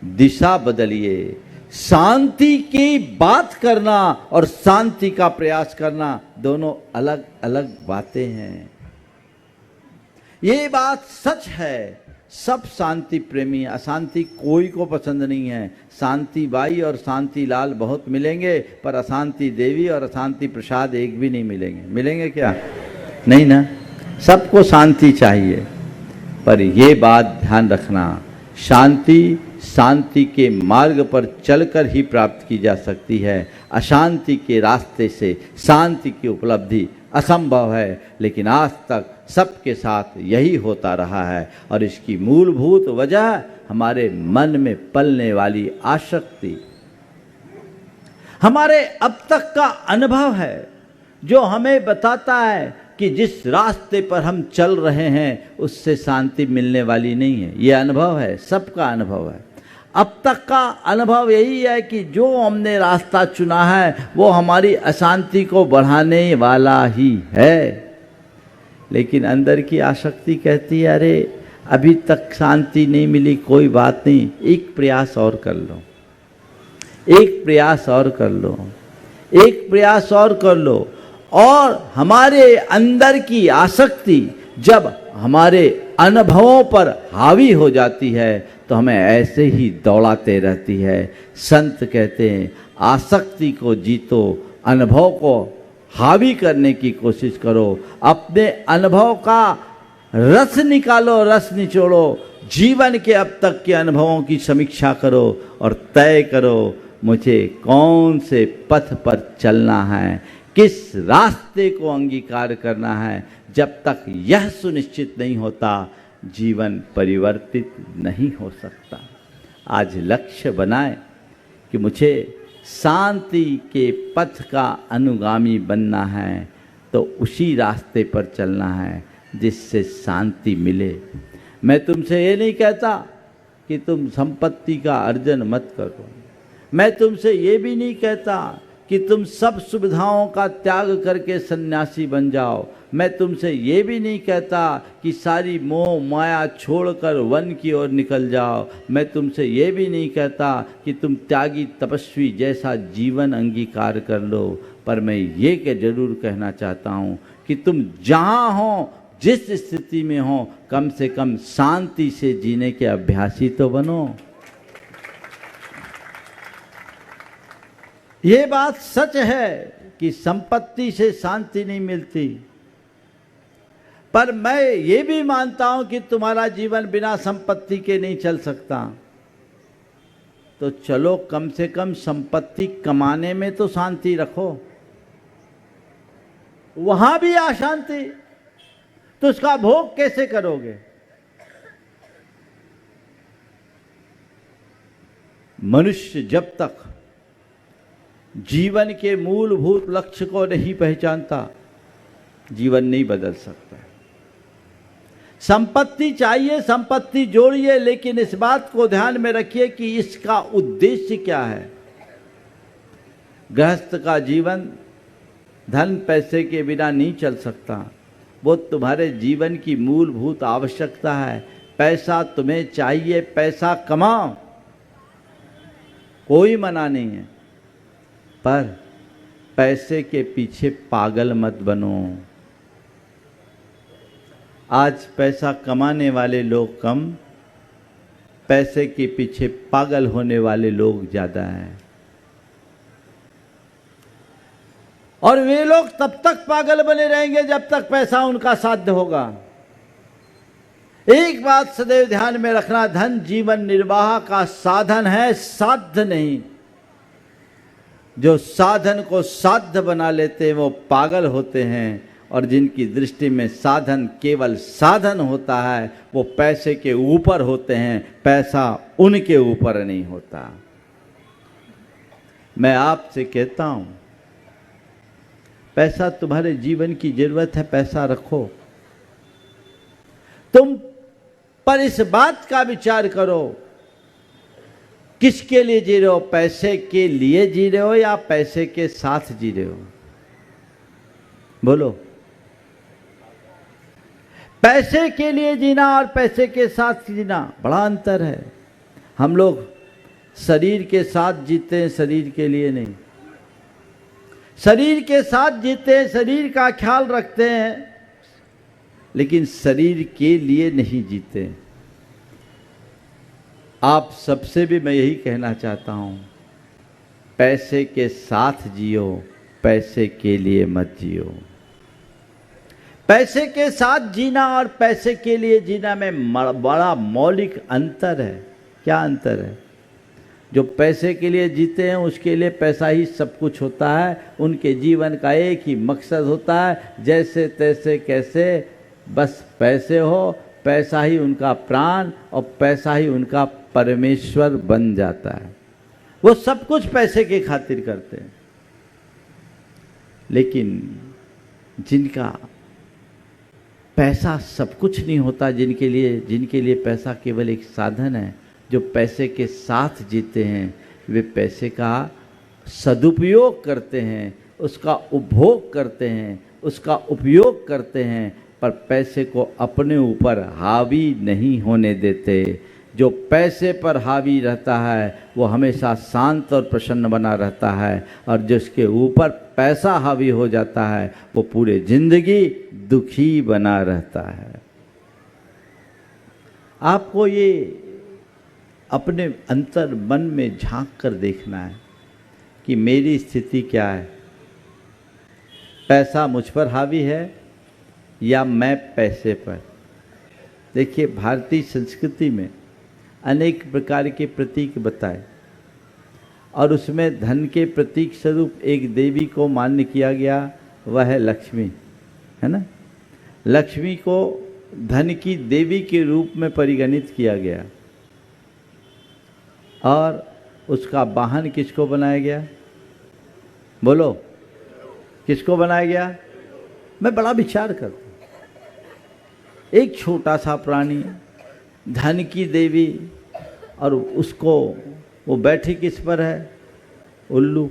दिशा बदलिए। शांति की बात करना और शांति का प्रयास करना दोनों अलग अलग बातें हैं। ये बात सच है, सब शांति प्रेमी, अशांति कोई को पसंद नहीं है। शांति बाई और शांति लाल बहुत मिलेंगे, पर अशांति देवी और अशांति प्रसाद एक भी नहीं मिलेंगे। मिलेंगे क्या? नहीं ना। सबको शांति चाहिए, पर ये बात ध्यान रखना, शांति के मार्ग पर चलकर ही प्राप्त की जा सकती है। अशांति के रास्ते से शांति की उपलब्धि असंभव है, लेकिन आज तक सबके साथ यही होता रहा है और इसकी मूलभूत वजह हमारे मन में पलने वाली आसक्ति, हमारे अब तक का अनुभव है जो हमें बताता है कि जिस रास्ते पर हम चल रहे हैं उससे शांति मिलने वाली नहीं है। ये अनुभव है, सबका अनुभव है। अब तक का अनुभव यही है कि जो हमने रास्ता चुना है वो हमारी अशांति को बढ़ाने वाला ही है, लेकिन अंदर की आसक्ति कहती है अरे अभी तक शांति नहीं मिली, कोई बात नहीं, एक प्रयास और कर लो, एक प्रयास और कर लो, एक प्रयास और कर लो। और हमारे अंदर की आसक्ति जब हमारे अनुभवों पर हावी हो जाती है तो हमें ऐसे ही दौड़ाते रहती है। संत कहते हैं आसक्ति को जीतो, अनुभव को हावी करने की कोशिश करो, अपने अनुभव का रस निकालो, रस निचोड़ो, जीवन के अब तक के अनुभवों की समीक्षा करो और तय करो मुझे कौन से पथ पर चलना है, किस रास्ते को अंगीकार करना है। जब तक यह सुनिश्चित नहीं होता जीवन परिवर्तित नहीं हो सकता। आज लक्ष्य बनाएं कि मुझे शांति के पथ का अनुगामी बनना है, तो उसी रास्ते पर चलना है जिससे शांति मिले। मैं तुमसे ये नहीं कहता कि तुम संपत्ति का अर्जन मत करो, मैं तुमसे ये भी नहीं कहता कि तुम सब सुविधाओं का त्याग करके सन्यासी बन जाओ, मैं तुमसे ये भी नहीं कहता कि सारी मोह माया छोड़कर वन की ओर निकल जाओ, मैं तुमसे ये भी नहीं कहता कि तुम त्यागी तपस्वी जैसा जीवन अंगीकार कर लो। पर मैं ये के जरूर कहना चाहता हूँ कि तुम जहाँ हो, जिस स्थिति में हो, कम से कम शांति से जीने के अभ्यासी तो बनो। ये बात सच है कि संपत्ति से शांति नहीं मिलती, पर मैं ये भी मानता हूं कि तुम्हारा जीवन बिना संपत्ति के नहीं चल सकता। तो चलो कम से कम संपत्ति कमाने में तो शांति रखो, वहां भी अशांति तो उसका भोग कैसे करोगे? मनुष्य जब तक जीवन के मूलभूत लक्ष्य को नहीं पहचानता जीवन नहीं बदल सकता। संपत्ति चाहिए, संपत्ति जोड़िए, लेकिन इस बात को ध्यान में रखिए कि इसका उद्देश्य क्या है। गृहस्थ का जीवन धन पैसे के बिना नहीं चल सकता, वो तुम्हारे जीवन की मूलभूत आवश्यकता है। पैसा तुम्हें चाहिए, पैसा कमाओ, कोई मना नहीं है, पर पैसे के पीछे पागल मत बनो। आज पैसा कमाने वाले लोग कम, पैसे के पीछे पागल होने वाले लोग ज्यादा हैं। और वे लोग तब तक पागल बने रहेंगे जब तक पैसा उनका साध्य होगा। एक बात सदैव ध्यान में रखना, धन जीवन निर्वाह का साधन है, साध्य नहीं। जो साधन को साध्य बना लेते हैं वो पागल होते हैं, और जिनकी दृष्टि में साधन केवल साधन होता है वो पैसे के ऊपर होते हैं, पैसा उनके ऊपर नहीं होता। मैं आपसे कहता हूं, पैसा तुम्हारे जीवन की जरूरत है, पैसा रखो। तुम पर इस बात का विचार करो, किसके लिए जी रहे हो? पैसे के लिए जी रहे हो या पैसे के साथ जी रहे हो? बोलो। पैसे के लिए जीना और पैसे के साथ जीना बड़ा अंतर है। हम लोग शरीर के साथ जीते हैं, शरीर के लिए नहीं। शरीर के साथ जीते हैं, शरीर का ख्याल रखते हैं, लेकिन शरीर के लिए नहीं जीते। आप सबसे भी मैं यही कहना चाहता हूं, पैसे के साथ जियो, पैसे के लिए मत जियो। पैसे के साथ जीना और पैसे के लिए जीना में बड़ा मौलिक अंतर है। क्या अंतर है? जो पैसे के लिए जीते हैं उसके लिए पैसा ही सब कुछ होता है, उनके जीवन का एक ही मकसद होता है, जैसे तैसे कैसे बस पैसे हो, पैसा ही उनका प्राण और पैसा ही उनका परमेश्वर बन जाता है। वो सब कुछ पैसे के खातिर करते हैं। लेकिन जिनका पैसा सब कुछ नहीं होता, जिनके लिए पैसा केवल एक साधन है, जो पैसे के साथ जीते हैं, वे पैसे का सदुपयोग करते हैं, उसका उपभोग करते हैं, उसका उपयोग करते हैं, पर पैसे को अपने ऊपर हावी नहीं होने देते। जो पैसे पर हावी रहता है वो हमेशा शांत और प्रसन्न बना रहता है, और जिसके ऊपर पैसा हावी हो जाता है वो पूरे जिंदगी दुखी बना रहता है। आपको ये अपने अंतर मन में झांक कर देखना है कि मेरी स्थिति क्या है। पैसा मुझ पर हावी है या मैं पैसे पर? देखिए, भारतीय संस्कृति में अनेक प्रकार के प्रतीक बताए, और उसमें धन के प्रतीक स्वरूप एक देवी को मान्य किया गया, वह है लक्ष्मी, है ना। लक्ष्मी को धन की देवी के रूप में परिगणित किया गया, और उसका वाहन किसको बनाया गया? बोलो, किसको बनाया गया? मैं बड़ा विचार करता हूँ। एक छोटा सा प्राणी, धन की देवी, और उसको वो बैठी किस पर है? उल्लू।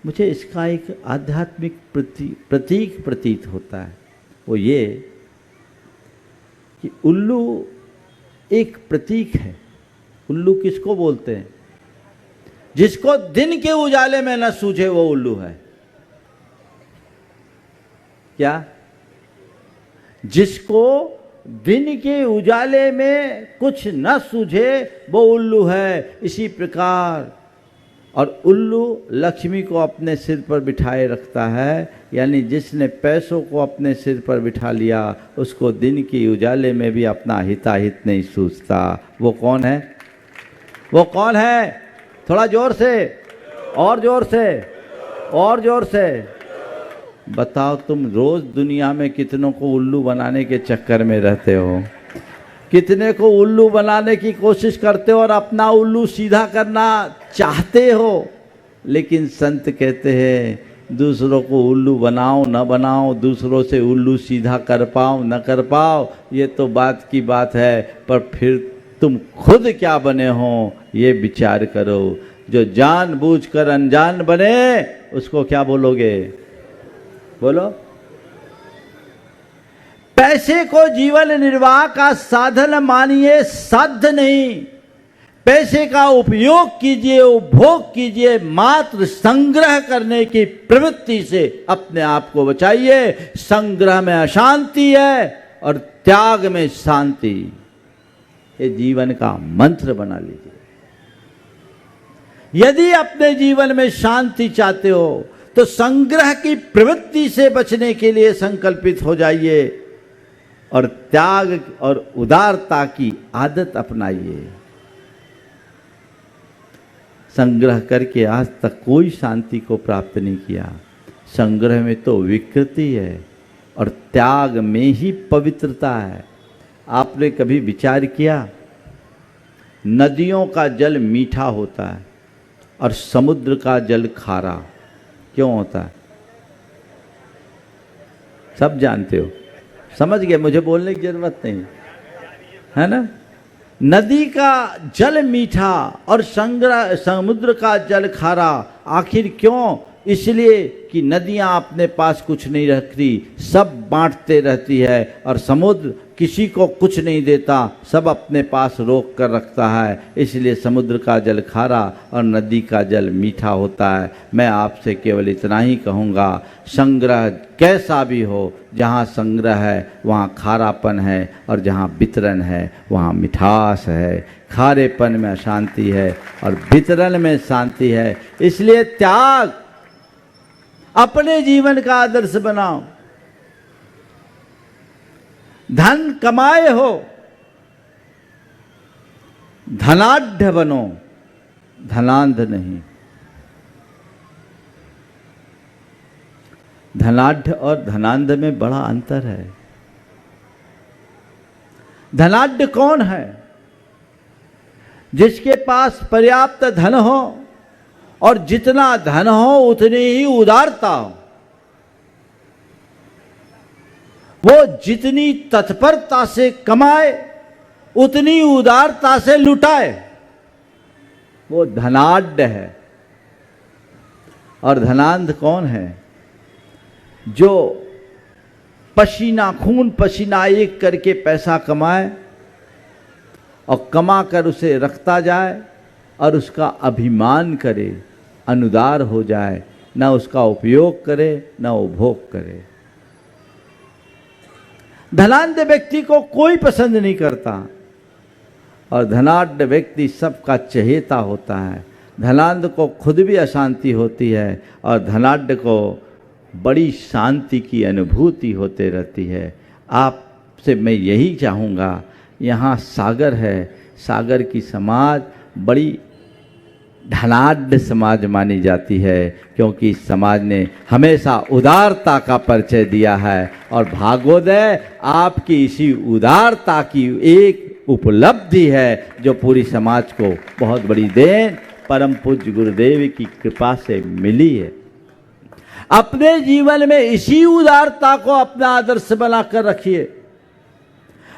मुझे इसका एक आध्यात्मिक प्रतीक प्रतीत होता है। वो ये कि उल्लू एक प्रतीक है। उल्लू किसको बोलते हैं? जिसको दिन के उजाले में न सूझे वो उल्लू है। क्या? जिसको दिन के उजाले में कुछ न सूझे वो उल्लू है। इसी प्रकार, और उल्लू लक्ष्मी को अपने सिर पर बिठाए रखता है, यानी जिसने पैसों को अपने सिर पर बिठा लिया उसको दिन के उजाले में भी अपना हिताहित नहीं सूझता। वो कौन है? वो कौन है? थोड़ा जोर से, और जोर से, और जोर से बताओ। तुम रोज दुनिया में कितनों को उल्लू बनाने के चक्कर में रहते हो, कितने को उल्लू बनाने की कोशिश करते हो और अपना उल्लू सीधा करना चाहते हो। लेकिन संत कहते हैं दूसरों को उल्लू बनाओ न बनाओ, दूसरों से उल्लू सीधा कर पाओ न कर पाओ, ये तो बात की बात है, पर फिर तुम खुद क्या बने हो ये विचार करो। जो जानबूझकर अनजान बने उसको क्या बोलोगे? बोलो। पैसे को जीवन निर्वाह का साधन मानिए, साध्य नहीं। पैसे का उपयोग कीजिए, उपभोग कीजिए, मात्र संग्रह करने की प्रवृत्ति से अपने आप को बचाइए। संग्रह में अशांति है, और त्याग में शांति, ये जीवन का मंत्र बना लीजिए। यदि अपने जीवन में शांति चाहते हो तो संग्रह की प्रवृत्ति से बचने के लिए संकल्पित हो जाइए और त्याग और उदारता की आदत अपनाइए। संग्रह करके आज तक कोई शांति को प्राप्त नहीं किया। संग्रह में तो विकृति है और त्याग में ही पवित्रता है। आपने कभी विचार किया, नदियों का जल मीठा होता है और समुद्र का जल खारा क्यों होता है? सब जानते हो, समझ गए, मुझे बोलने की जरूरत नहीं है ना। नदी का जल मीठा और समुद्र का जल खारा, आखिर क्यों? इसलिए कि नदियां अपने पास कुछ नहीं रखती, सब बांटते रहती है, और समुद्र किसी को कुछ नहीं देता, सब अपने पास रोक कर रखता है। इसलिए समुद्र का जल खारा और नदी का जल मीठा होता है। मैं आपसे केवल इतना ही कहूँगा, संग्रह कैसा भी हो, जहाँ संग्रह है वहाँ खारापन है, और जहाँ वितरण है वहाँ मिठास है। खारेपन में अशांति है और वितरण में शांति है। इसलिए त्याग अपने जीवन का आदर्श बनाओ। धन कमाए हो, धनाढ्य बनो, धनांध नहीं। धनाढ्य और धनांध में बड़ा अंतर है। धनाढ्य कौन है? जिसके पास पर्याप्त धन हो और जितना धन हो उतनी ही उदारता हो। वो जितनी तत्परता से कमाए उतनी उदारता से लुटाए, वो धनाढ्य है। और धनांध कौन है? जो पसीना खून पसीना एक करके पैसा कमाए और कमा कर उसे रखता जाए और उसका अभिमान करे, अनुदार हो जाए, न उसका उपयोग करे न उपभोग करे। धनाढ्य व्यक्ति को कोई पसंद नहीं करता और धनाढ्य व्यक्ति सबका चहेता होता है। धनाढ्य को खुद भी अशांति होती है और धनाढ्य को बड़ी शांति की अनुभूति होते रहती है। आपसे मैं यही चाहूँगा, यहाँ सागर है, सागर की समाज बड़ी धनाढ्य समाज मानी जाती है, क्योंकि इस समाज ने हमेशा उदारता का परिचय दिया है। और भागवोदय आपकी इसी उदारता की एक उपलब्धि है, जो पूरी समाज को बहुत बड़ी देन परम पूज्य गुरुदेव की कृपा से मिली है। अपने जीवन में इसी उदारता को अपना आदर्श बनाकर रखिए।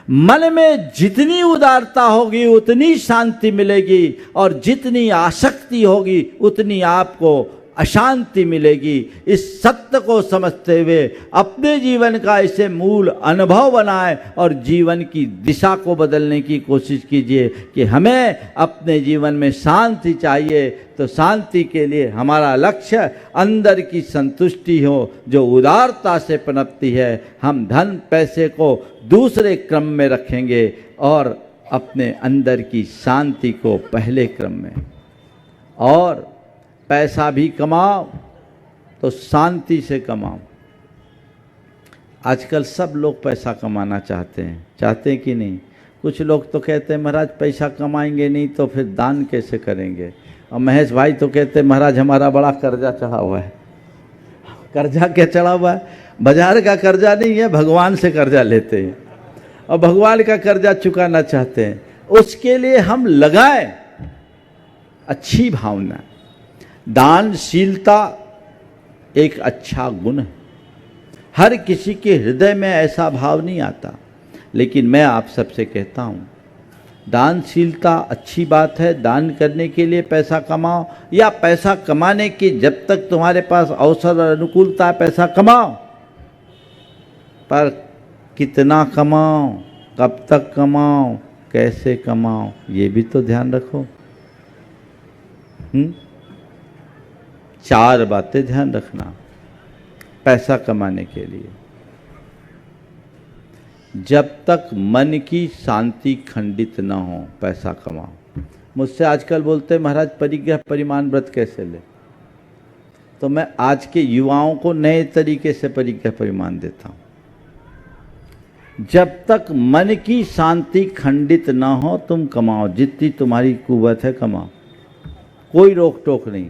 मन में जितनी उदारता होगी उतनी शांति मिलेगी, और जितनी आसक्ति होगी उतनी आपको अशांति मिलेगी। इस सत्य को समझते हुए अपने जीवन का इसे मूल अनुभव बनाएं और जीवन की दिशा को बदलने की कोशिश कीजिए कि हमें अपने जीवन में शांति चाहिए। तो शांति के लिए हमारा लक्ष्य अंदर की संतुष्टि हो, जो उदारता से पनपती है। हम धन पैसे को दूसरे क्रम में रखेंगे और अपने अंदर की शांति को पहले क्रम में। और पैसा भी कमाओ तो शांति से कमाओ। आजकल सब लोग पैसा कमाना चाहते हैं कि नहीं? कुछ लोग तो कहते हैं महाराज पैसा कमाएंगे नहीं तो फिर दान कैसे करेंगे। और महेश भाई तो कहते हैं महाराज हमारा बड़ा कर्जा चढ़ा हुआ है। कर्जा क्या चढ़ा हुआ है? बाजार का कर्जा नहीं है, भगवान से कर्जा लेते हैं और भगवान का कर्जा चुकाना चाहते हैं। उसके लिए हम लगाएं अच्छी भावना। दानशीलता एक अच्छा गुण है। हर किसी के हृदय में ऐसा भाव नहीं आता, लेकिन मैं आप सबसे कहता हूँ, दानशीलता अच्छी बात है। दान करने के लिए पैसा कमाओ, या पैसा कमाने की जब तक तुम्हारे पास अवसर और अनुकूलता है पैसा कमाओ, पर कितना कमाओ, कब तक कमाओ, कैसे कमाओ, ये भी तो ध्यान रखो। 4 बातें ध्यान रखना पैसा कमाने के लिए। जब तक मन की शांति खंडित न हो पैसा कमाओ। मुझसे आजकल बोलते हैं महाराज परिग्रह परिमाण व्रत कैसे ले, तो मैं आज के युवाओं को नए तरीके से परिग्रह परिमाण देता हूँ। जब तक मन की शांति खंडित ना हो तुम कमाओ, जितनी तुम्हारी कुवत है कमाओ, कोई रोक टोक नहीं।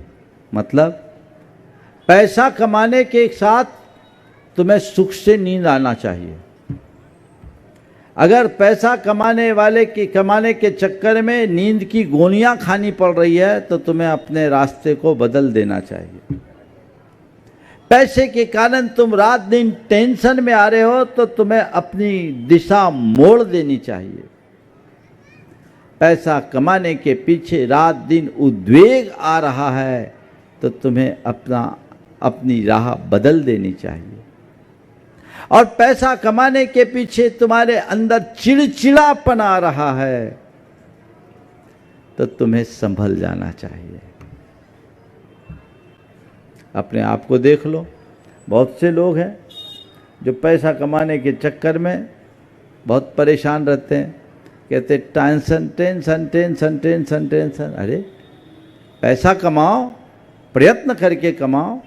मतलब पैसा कमाने के साथ तुम्हें सुख से नींद आना चाहिए। अगर पैसा कमाने के चक्कर में नींद की गोलियां खानी पड़ रही है तो तुम्हें अपने रास्ते को बदल देना चाहिए। पैसे के कारण तुम रात दिन टेंशन में आ रहे हो तो तुम्हें अपनी दिशा मोड़ देनी चाहिए। पैसा कमाने के पीछे रात दिन उद्वेग आ रहा है तो तुम्हें अपनी राह बदल देनी चाहिए। और पैसा कमाने के पीछे तुम्हारे अंदर चिड़चिड़ापन आ रहा है तो तुम्हें संभल जाना चाहिए। अपने आप को देख लो, बहुत से लोग हैं जो पैसा कमाने के चक्कर में बहुत परेशान रहते हैं, कहते tension tension tension tension tension. अरे पैसा कमाओ, प्रयत्न करके कमाओ,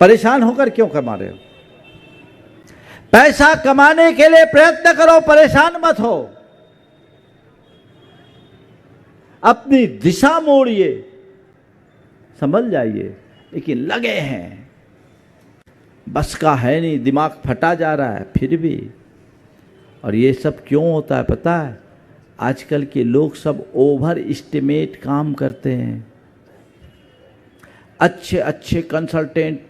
परेशान होकर क्यों कमा रहे हो? पैसा कमाने के लिए प्रयत्न करो, परेशान मत हो। अपनी दिशा मोड़िए, संभल जाइए। लेकिन लगे हैं, बस का है नहीं, दिमाग फटा जा रहा है फिर भी। और ये सब क्यों होता है पता है? आजकल के लोग सब ओवर एस्टिमेट काम करते हैं। अच्छे अच्छे कंसल्टेंट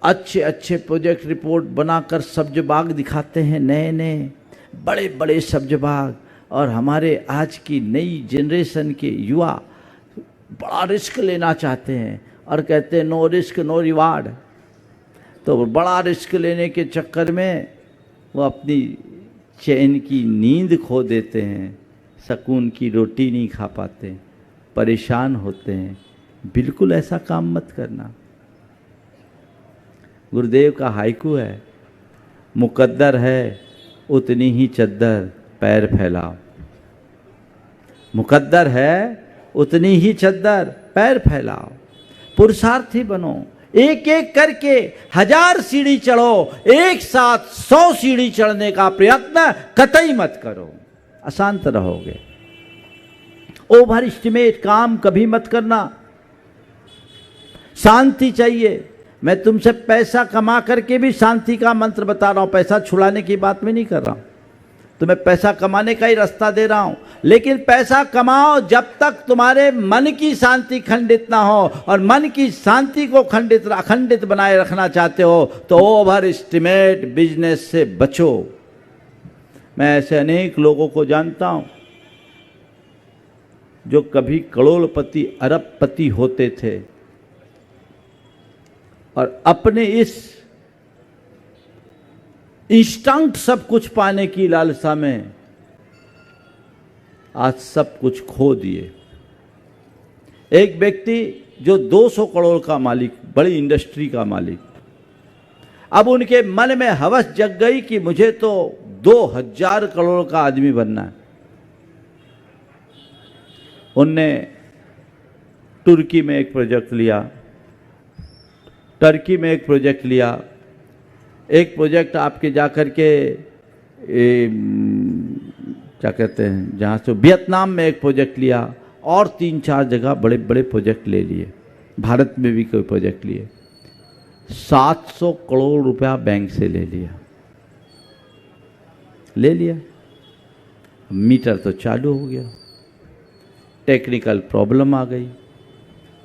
अच्छे अच्छे प्रोजेक्ट रिपोर्ट बनाकर सब्ज बाग दिखाते हैं, नए नए बड़े बड़े सब्ज बाग। और हमारे आज की नई जनरेशन के युवा बड़ा रिस्क लेना चाहते हैं और कहते हैं नो रिस्क नो रिवार्ड। तो बड़ा रिस्क लेने के चक्कर में वो अपनी चैन की नींद खो देते हैं, सुकून की रोटी नहीं खा पाते, परेशान होते हैं। बिल्कुल ऐसा काम मत करना। गुरुदेव का हाइकू है, मुकद्दर है उतनी ही चद्दर पैर फैलाओ। मुकद्दर है उतनी ही चद्दर पैर फैलाओ। पुरुषार्थी बनो, एक एक करके 1000 सीढ़ी चढ़ो, एक साथ 100 सीढ़ी चढ़ने का प्रयत्न कतई मत करो, अशांत रहोगे। ओवर एस्टिमेट काम कभी मत करना। शांति चाहिए। मैं तुमसे पैसा कमा करके भी शांति का मंत्र बता रहा हूं, पैसा छुड़ाने की बात मैं नहीं कर रहा हूं। तुम्हें पैसा कमाने का ही रास्ता दे रहा हूं। लेकिन पैसा कमाओ जब तक तुम्हारे मन की शांति खंडित ना हो। और मन की शांति को अखंडित बनाए रखना चाहते हो तो ओवर एस्टिमेट बिजनेस से बचो। मैं ऐसे अनेक लोगों को जानता हूं जो कभी करोड़पति अरबपति होते थे और अपने इस इंस्टेंट सब कुछ पाने की लालसा में आज सब कुछ खो दिए। एक व्यक्ति जो 200 करोड़ का मालिक, बड़ी इंडस्ट्री का मालिक, अब उनके मन में हवस जग गई कि मुझे तो 2000 करोड़ का आदमी बनना है। उनने तुर्की में एक प्रोजेक्ट लिया, टर्की में एक प्रोजेक्ट लिया, एक प्रोजेक्ट आपके जाकर के क्या कहते हैं जहाँ से वियतनाम में एक प्रोजेक्ट लिया और 3-4 जगह बड़े बड़े प्रोजेक्ट ले लिए। भारत में भी कोई प्रोजेक्ट लिए। 700 करोड़ रुपया बैंक से ले लिया। मीटर तो चालू हो गया, टेक्निकल प्रॉब्लम आ गई।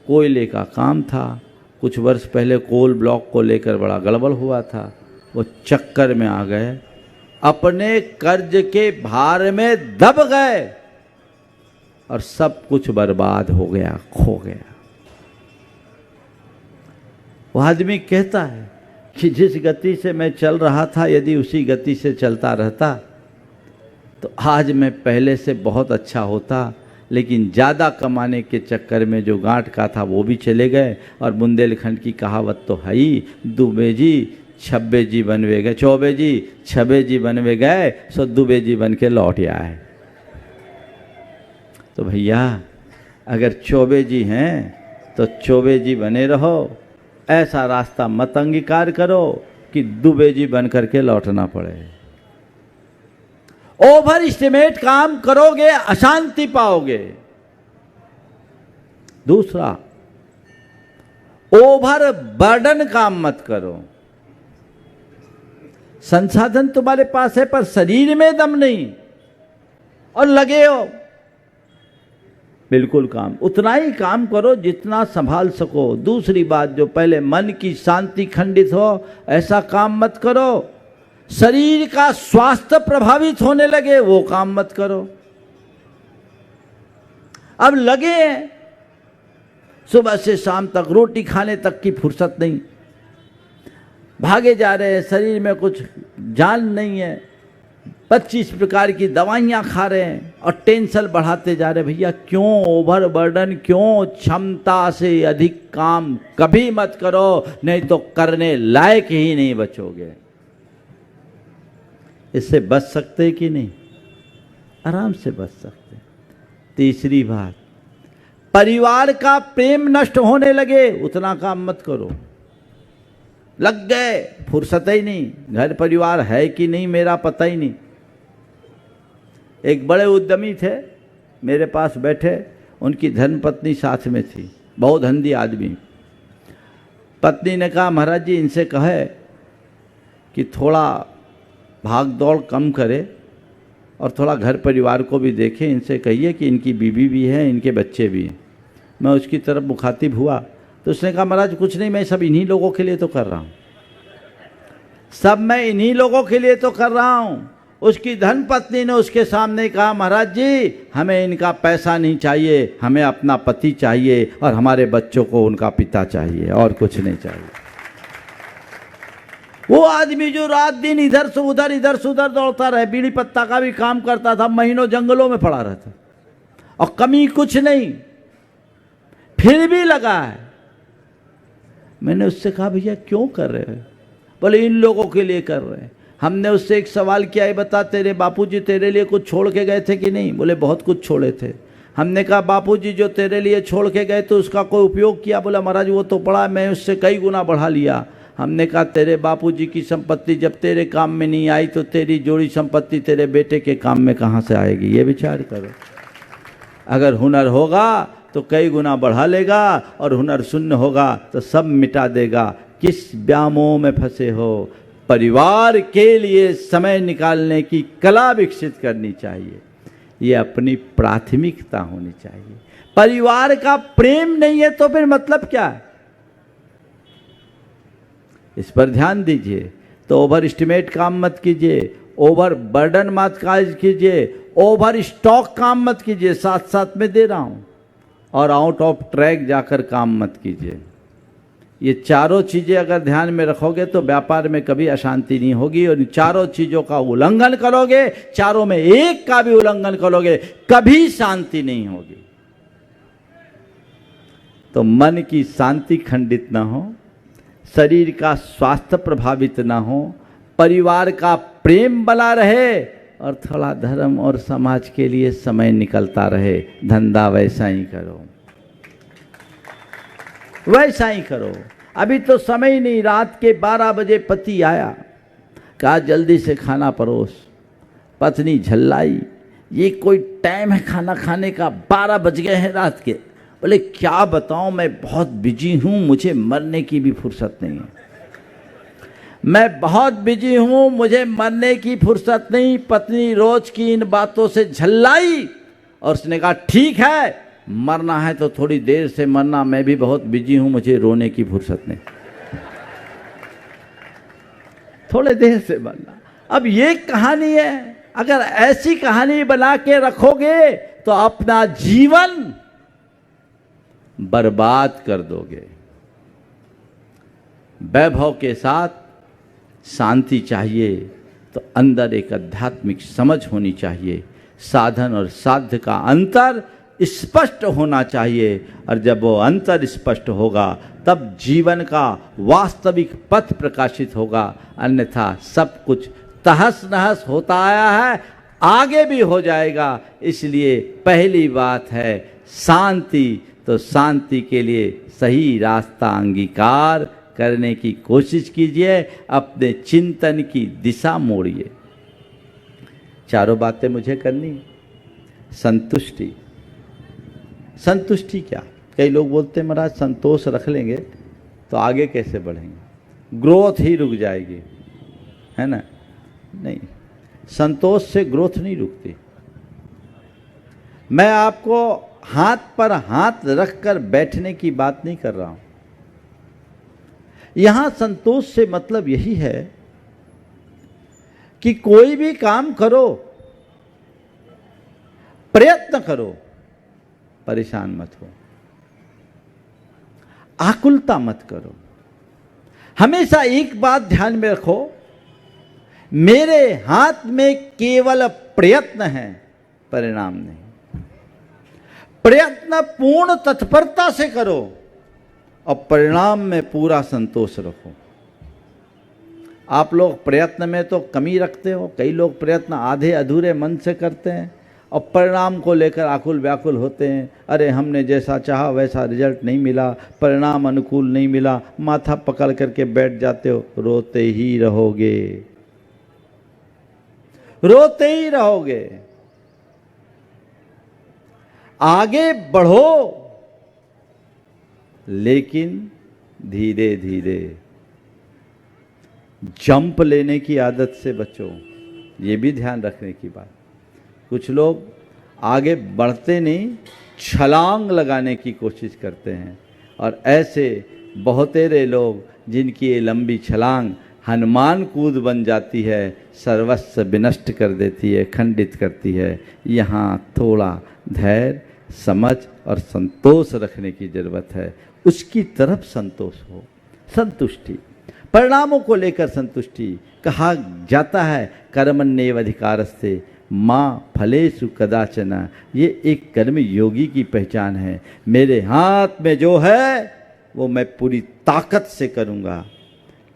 कोयले का काम था, कुछ वर्ष पहले कोल ब्लॉक को लेकर बड़ा गड़बड़ हुआ था, वो चक्कर में आ गए, अपने कर्ज के भार में दब गए और सब कुछ बर्बाद हो गया, खो गया। वो आदमी कहता है कि जिस गति से मैं चल रहा था यदि उसी गति से चलता रहता तो आज मैं पहले से बहुत अच्छा होता। लेकिन ज़्यादा कमाने के चक्कर में जो गांठ का था वो भी चले गए। और बुंदेलखंड की कहावत तो है ही, दुबे जी छब्बे जी बनवे गए, चौबे जी छबे जी बनवे गए, सो दुबे जी बन के लौट आए। तो भैया अगर चौबे जी हैं तो चौबे जी बने रहो, ऐसा रास्ता मत अंगीकार करो कि दुबे जी बन करके लौटना पड़े। ओवर एस्टिमेट काम करोगे अशांति पाओगे। दूसरा, ओवर बर्डन काम मत करो। संसाधन तुम्हारे पास है पर शरीर में दम नहीं और लगे हो, बिल्कुल काम उतना ही काम करो जितना संभाल सको। दूसरी बात, जो पहले मन की शांति खंडित हो ऐसा काम मत करो। शरीर का स्वास्थ्य प्रभावित होने लगे वो काम मत करो। अब लगे हैं सुबह से शाम तक, रोटी खाने तक की फुर्सत नहीं, भागे जा रहे हैं, शरीर में कुछ जान नहीं है, 25 प्रकार की दवाइयां खा रहे हैं और टेंशन बढ़ाते जा रहे हैं। भैया क्यों ओवर बर्डन, क्यों? क्षमता से अधिक काम कभी मत करो, नहीं तो करने लायक ही नहीं बचोगे। इससे बच सकते कि नहीं? आराम से बच सकते। तीसरी बात, परिवार का प्रेम नष्ट होने लगे उतना काम मत करो। लग गए, फुर्सत ही नहीं, घर परिवार है कि नहीं मेरा पता ही नहीं। एक बड़े उद्यमी थे मेरे पास बैठे, उनकी धर्मपत्नी साथ में थी, बहुत धंधी आदमी। पत्नी ने कहा महाराज जी इनसे कहे कि थोड़ा भाग दौड़ कम करे और थोड़ा घर परिवार को भी देखें। इनसे कहिए कि इनकी बीवी भी है, इनके बच्चे भी हैं। मैं उसकी तरफ मुखातिब हुआ तो उसने कहा महाराज कुछ नहीं, मैं सब इन्हीं लोगों के लिए तो कर रहा हूँ, सब मैं इन्हीं लोगों के लिए तो कर रहा हूँ। उसकी धर्मपत्नी ने उसके सामने कहा महाराज जी हमें इनका पैसा नहीं चाहिए, हमें अपना पति चाहिए और हमारे बच्चों को उनका पिता चाहिए, और कुछ नहीं चाहिए। वो आदमी जो रात दिन इधर से उधर दौड़ता रहे, बीड़ी पत्ता का भी काम करता था, महीनों जंगलों में पड़ा रहता और कमी कुछ नहीं, फिर भी लगा है। मैंने उससे कहा भैया क्यों कर रहे हो? बोले इन लोगों के लिए कर रहे हैं। हमने उससे एक सवाल किया, है बता तेरे बापूजी तेरे लिए कुछ छोड़ के गए थे कि नहीं? बोले बहुत कुछ छोड़े थे। हमने कहा बापूजी जो तेरे लिए छोड़ के गए तो उसका कोई उपयोग किया? बोला महाराज वो तो पड़ा, मैं उससे कई गुना बढ़ा लिया। हमने कहा तेरे बापूजी की संपत्ति जब तेरे काम में नहीं आई तो तेरी जोड़ी संपत्ति तेरे बेटे के काम में कहाँ से आएगी? ये विचार करो। अगर हुनर होगा तो कई गुना बढ़ा लेगा और हुनर शून्य होगा तो सब मिटा देगा। किस व्यामोह में फंसे हो? परिवार के लिए समय निकालने की कला विकसित करनी चाहिए, ये अपनी प्राथमिकता होनी चाहिए। परिवार का प्रेम नहीं है तो फिर मतलब क्या है? इस पर ध्यान दीजिए। तो ओवर एस्टिमेट काम मत कीजिए, ओवर बर्डन मत कीजिए, ओवर स्टॉक काम मत कीजिए, साथ साथ में दे रहा हूं, और आउट ऑफ ट्रैक जाकर काम मत कीजिए। ये चारों चीज़ें अगर ध्यान में रखोगे तो व्यापार में कभी अशांति नहीं होगी, और इन चारों चीज़ों का उल्लंघन करोगे, चारों में एक का भी उल्लंघन करोगे, कभी शांति नहीं होगी। तो मन की शांति खंडित ना हो, शरीर का स्वास्थ्य प्रभावित ना हो, परिवार का प्रेम बना रहे और थोड़ा धर्म और समाज के लिए समय निकलता रहे। धंधा वैसा ही करो, वैसा ही करो। अभी तो समय ही नहीं, रात के 12 बजे पति आया, कहा जल्दी से खाना परोस। पत्नी झल्लाई, ये कोई टाइम है खाना खाने का? 12 बज गए हैं रात के। बोले क्या बताऊं, मैं बहुत बिजी हूं, मुझे मरने की भी फुर्सत नहीं है। मैं बहुत बिजी हूं, मुझे मरने की फुर्सत नहीं। पत्नी रोज की इन बातों से झल्लाई और उसने कहा ठीक है, मरना है तो थोड़ी देर से मरना, मैं भी बहुत बिजी हूं, मुझे रोने की फुर्सत नहीं, थोड़े देर से मरना। अब ये कहानी है, अगर ऐसी कहानी बना के रखोगे तो अपना जीवन बर्बाद कर दोगे। वैभव के साथ शांति चाहिए तो अंदर एक आध्यात्मिक समझ होनी चाहिए। साधन और साध्य का अंतर स्पष्ट होना चाहिए, और जब वो अंतर स्पष्ट होगा तब जीवन का वास्तविक पथ प्रकाशित होगा। अन्यथा सब कुछ तहस नहस होता आया है, आगे भी हो जाएगा। इसलिए पहली बात है शांति। तो शांति के लिए सही रास्ता अंगीकार करने की कोशिश कीजिए, अपने चिंतन की दिशा मोड़िए। चारों बातें मुझे करनी। संतुष्टि। संतुष्टि क्या? कई लोग बोलते हैं महाराज संतोष रख लेंगे तो आगे कैसे बढ़ेंगे, ग्रोथ ही रुक जाएगी, है ना? नहीं, संतोष से ग्रोथ नहीं रुकती। मैं आपको हाथ पर हाथ रखकर बैठने की बात नहीं कर रहा हूं। यहां संतोष से मतलब यही है कि कोई भी काम करो, प्रयत्न करो, परेशान मत हो, आकुलता मत करो। हमेशा एक बात ध्यान में रखो, मेरे हाथ में केवल प्रयत्न है, परिणाम नहीं। प्रयत्न पूर्ण तत्परता से करो और परिणाम में पूरा संतोष रखो। आप लोग प्रयत्न में तो कमी रखते हो, कई लोग प्रयत्न आधे अधूरे मन से करते हैं और परिणाम को लेकर आकुल व्याकुल होते हैं। अरे हमने जैसा चाहा वैसा रिजल्ट नहीं मिला, परिणाम अनुकूल नहीं मिला, माथा पकड़ करके बैठ जाते हो। रोते ही रहोगे, रोते ही रहोगे। आगे बढ़ो, लेकिन धीरे धीरे। जंप लेने की आदत से बचो, ये भी ध्यान रखने की बात। कुछ लोग आगे बढ़ते नहीं, छलांग लगाने की कोशिश करते हैं, और ऐसे बहुतेरे लोग जिनकी ये लंबी छलांग हनुमान कूद बन जाती है, सर्वस्व विनष्ट कर देती है, खंडित करती है। यहाँ थोड़ा धैर्य, समझ और संतोष रखने की जरूरत है। उसकी तरफ संतोष हो, संतुष्टि। परिणामों को लेकर संतुष्टि। कहा जाता है कर्मण्येव अधिकारस्ते माँ फलेषु कदाचन। ये एक कर्म योगी की पहचान है। मेरे हाथ में जो है वो मैं पूरी ताकत से करूँगा,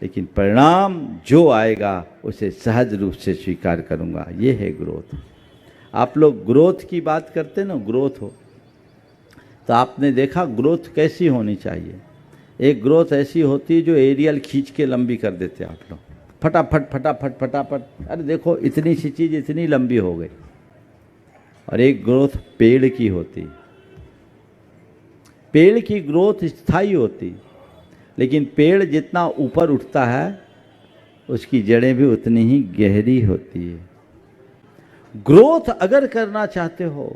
लेकिन परिणाम जो आएगा उसे सहज रूप से स्वीकार करूँगा। ये है ग्रोथ। आप लोग ग्रोथ की बात करते ना, ग्रोथ हो तो आपने देखा ग्रोथ कैसी होनी चाहिए। एक ग्रोथ ऐसी होती है जो एरियल खींच के लंबी कर देते हैं आप लोग, फटाफट फटाफट फटाफट। अरे देखो इतनी सी चीज़ इतनी लंबी हो गई। और एक ग्रोथ पेड़ की होती। पेड़ की ग्रोथ स्थायी होती, लेकिन पेड़ जितना ऊपर उठता है उसकी जड़ें भी उतनी ही गहरी होती है। ग्रोथ अगर करना चाहते हो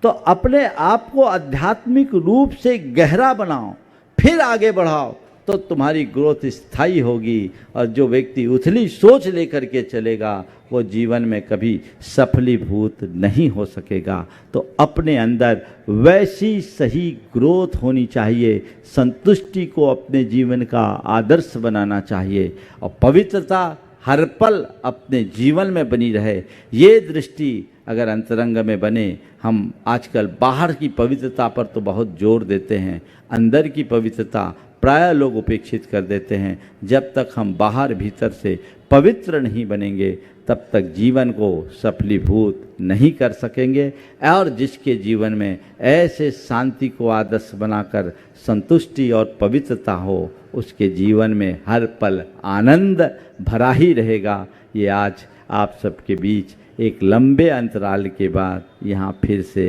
तो अपने आप को आध्यात्मिक रूप से गहरा बनाओ, फिर आगे बढ़ाओ, तो तुम्हारी ग्रोथ स्थायी होगी। और जो व्यक्ति उथली सोच लेकर के चलेगा वो जीवन में कभी सफलीभूत नहीं हो सकेगा। तो अपने अंदर वैसी सही ग्रोथ होनी चाहिए। संतुष्टि को अपने जीवन का आदर्श बनाना चाहिए और पवित्रता हर पल अपने जीवन में बनी रहे। ये दृष्टि अगर अंतरंग में बने। हम आजकल बाहर की पवित्रता पर तो बहुत जोर देते हैं, अंदर की पवित्रता प्राय लोग उपेक्षित कर देते हैं। जब तक हम बाहर भीतर से पवित्र नहीं बनेंगे तब तक जीवन को सफलीभूत नहीं कर सकेंगे। और जिसके जीवन में ऐसे शांति को आदर्श बनाकर संतुष्टि और पवित्रता हो, उसके जीवन में हर पल आनंद भरा ही रहेगा। ये आज आप सबके बीच एक लंबे अंतराल के बाद यहाँ फिर से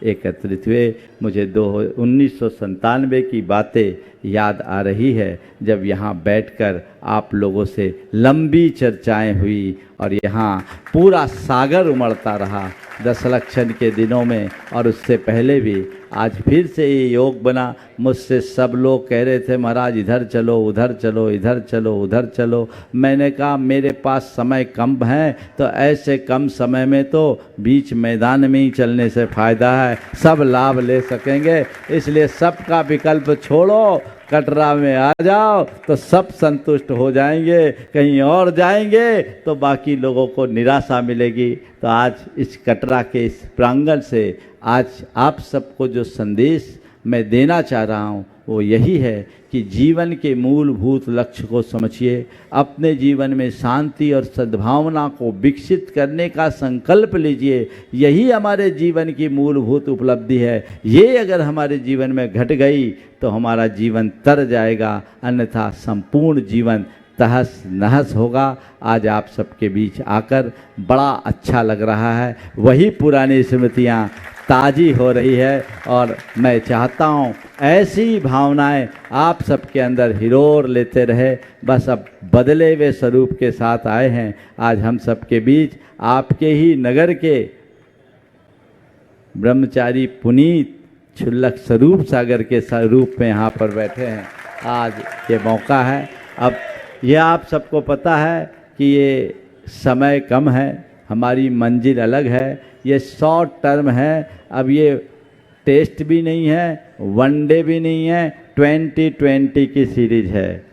एकत्रित हुए। मुझे 1997 की बातें याद आ रही है, जब यहाँ बैठकर आप लोगों से लंबी चर्चाएं हुई और यहाँ पूरा सागर उमड़ता रहा दशलक्षण के दिनों में और उससे पहले भी। आज फिर से ये योग बना। मुझसे सब लोग कह रहे थे महाराज इधर चलो, उधर चलो, इधर चलो, उधर चलो। मैंने कहा मेरे पास समय कम है, तो ऐसे कम समय में तो बीच मैदान में ही चलने से फ़ायदा है, सब लाभ ले सकेंगे। इसलिए सबका विकल्प छोड़ो, कटरा में आ जाओ तो सब संतुष्ट हो जाएंगे, कहीं और जाएंगे तो बाकी लोगों को निराशा मिलेगी। तो आज इस कटरा के इस प्रांगण से आज आप सबको जो संदेश मैं देना चाह रहा हूँ वो यही है कि जीवन के मूलभूत लक्ष्य को समझिए, अपने जीवन में शांति और सद्भावना को विकसित करने का संकल्प लीजिए। यही हमारे जीवन की मूलभूत उपलब्धि है। ये अगर हमारे जीवन में घट गई तो हमारा जीवन तर जाएगा, अन्यथा संपूर्ण जीवन तहस नहस होगा। आज आप सबके बीच आकर बड़ा अच्छा लग रहा है, वही पुरानी स्मृतियाँ ताज़ी हो रही है और मैं चाहता हूँ ऐसी भावनाएं आप सबके अंदर हिलोर लेते रहे। बस अब बदले हुए स्वरूप के साथ आए हैं आज हम सबके बीच, आपके ही नगर के ब्रह्मचारी पुनीत क्षुल्लक स्वरूप सागर के स्वरूप में यहाँ पर बैठे हैं। आज ये मौका है। अब ये आप सबको पता है कि ये समय कम है, हमारी मंजिल अलग है, ये शॉर्ट टर्म है। अब ये टेस्ट भी नहीं है, वनडे भी नहीं है, 2020 की सीरीज है,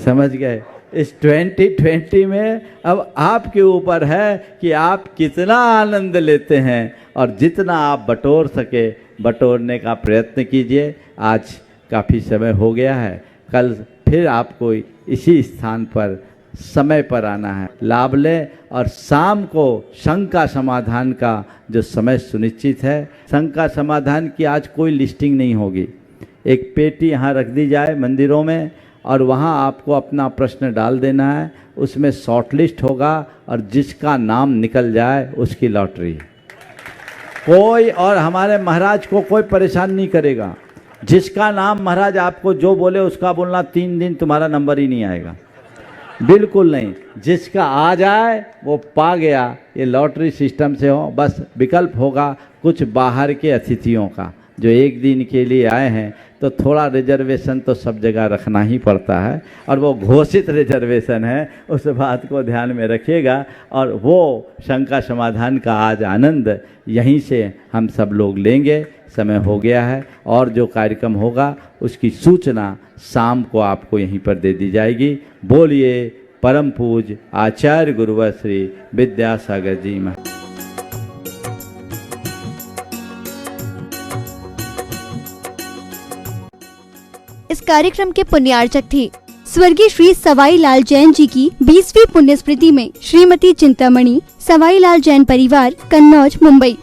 समझ गए। इस 2020 में अब आपके ऊपर है कि आप कितना आनंद लेते हैं और जितना आप बटोर सके बटोरने का प्रयत्न कीजिए। आज काफ़ी समय हो गया है, कल फिर आपको इसी स्थान पर समय पर आना है, लाभ लें। और शाम को शंका समाधान का जो समय सुनिश्चित है, शंका समाधान की आज कोई लिस्टिंग नहीं होगी। एक पेटी यहाँ रख दी जाए मंदिरों में और वहाँ आपको अपना प्रश्न डाल देना है, उसमें शॉर्ट लिस्ट होगा और जिसका नाम निकल जाए उसकी लॉटरी। कोई और हमारे महाराज को कोई परेशान नहीं करेगा। जिसका नाम महाराज आपको जो बोले उसका बोलना, 3 दिन तुम्हारा नंबर ही नहीं आएगा, बिल्कुल नहीं। जिसका आ जाए वो पा गया। ये लॉटरी सिस्टम से हो, बस विकल्प होगा कुछ बाहर के अतिथियों का जो एक दिन के लिए आए हैं, तो थोड़ा रिजर्वेशन तो सब जगह रखना ही पड़ता है और वो घोषित रिजर्वेशन है, उस बात को ध्यान में रखिएगा। और वो शंका समाधान का आज आनंद यहीं से हम सब लोग लेंगे। समय हो गया है और जो कार्यक्रम होगा उसकी सूचना शाम को आपको यहीं पर दे दी जाएगी। बोलिए परम पूज्य आचार्य गुरुवर श्री विद्यासागर जी महाराज। इस कार्यक्रम के पुण्यार्चक थे स्वर्गीय श्री सवाई लाल जैन जी की 20वीं पुण्य स्मृति में श्रीमती चिंतामणि, सवाई लाल जैन परिवार, कन्नौज, मुंबई।